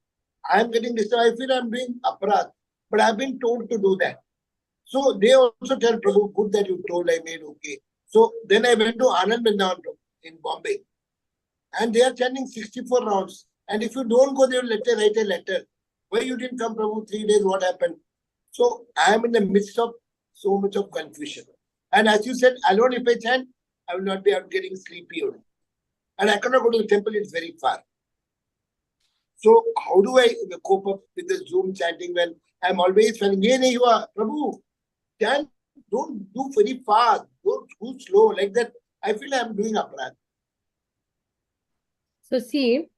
I am getting disturbed. I feel I'm doing aparadh, but I've been told to do that. So they also tell Prabhu, good that you told, I made okay. So then I went to Anand Vrindavan in Bombay, and they are chanting 64 rounds. And if you don't go, they will write a letter. Why you didn't come, Prabhu? 3 days, what happened? So I am in the midst of so much of confusion. And as you said, alone if I chant, I will not be out getting sleepy. And I cannot go to the temple, it's very far. So how do I cope up with the Zoom chanting when I'm always feeling, hey, you are, Prabhu, chant, don't do very fast, don't go slow like that. I feel I'm doing aparadh. So see,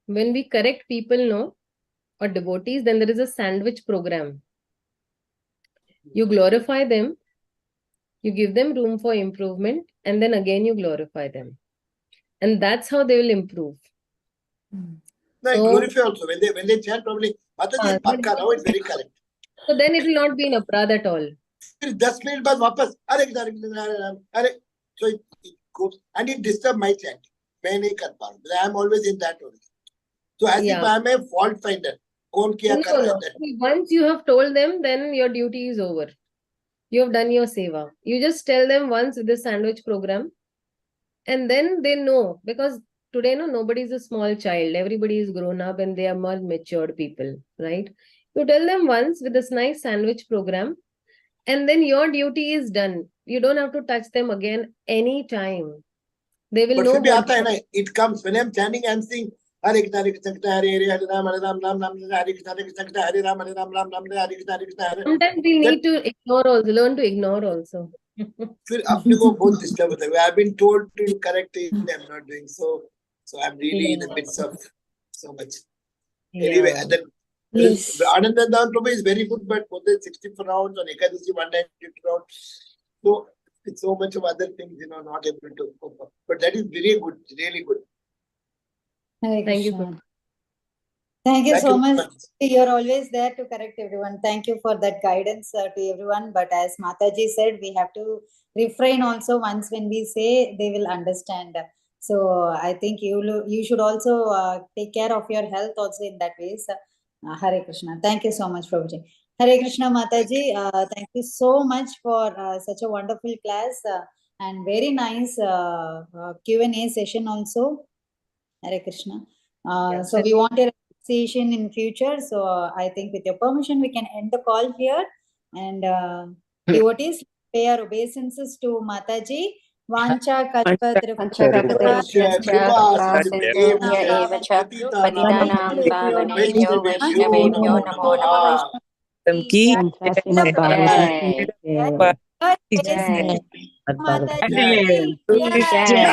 when we correct people, or devotees, then there is a sandwich program. You glorify them, you give them room for improvement, and then again you glorify them. And that's how they will improve. No, I glorify also. When they chant probably, Mataji, Pakka, now it's very correct. So then it will not be an aparadh at all. 10 minutes baad wapas, so it goes, and it disturbs my chanting. I am always in that only. So as if I am a fault finder. No. Once you have told them, then your duty is over. You have done your seva. You just tell them once with the sandwich program, and then they know, because today no, nobody is a small child. Everybody is grown up and they are more matured people, right? You tell them once with this nice sandwich program, and then your duty is done. You don't have to touch them again anytime. They will But know फिर भी what. आता है ना, it comes when I'm chanting, I'm saying Hare Krishna Hare Hare Hare Ram Ram Ram Hare Krishna Hare Ram Ram Ram Hare Krishna Hare. Sometimes we need to ignore also, learn to ignore also. फिर अपने को बहुत disturb होता है. I've been told to correct it, I'm not doing so. So I'm really in the midst of so much. Anyway, Yeah. and then Yes. Anandandan Prabhu is very good, but more than 64 rounds on Ekadashi 190 rounds. So it's so much of other things, not able to cope up. But that is really good, really good. Hare Thank you. Krishna. Thank you Thank so you. much. You're always there to correct everyone. Thank you for that guidance to everyone. But as Mataji said, we have to refrain also. Once when we say, they will understand. So I think you should also take care of your health also in that way. So, Hare Krishna. Thank you so much, Prabhuji. Hare Krishna, Mataji. Thank you so much for such a wonderful class and very nice Q&A session also. Hare Krishna. Yes. So we want a session in future. So I think with your permission, we can end the call here. And devotees, pay our obeisances to Mataji. Vancha Panchakaptarubhyascha kripa sindhubhya eva cha patitanam pavanebhyo vaishnavebhyo namo namaha. की Srimad Bhagavatam ki जय। jai. Mataji. Jai. Jai. Jai.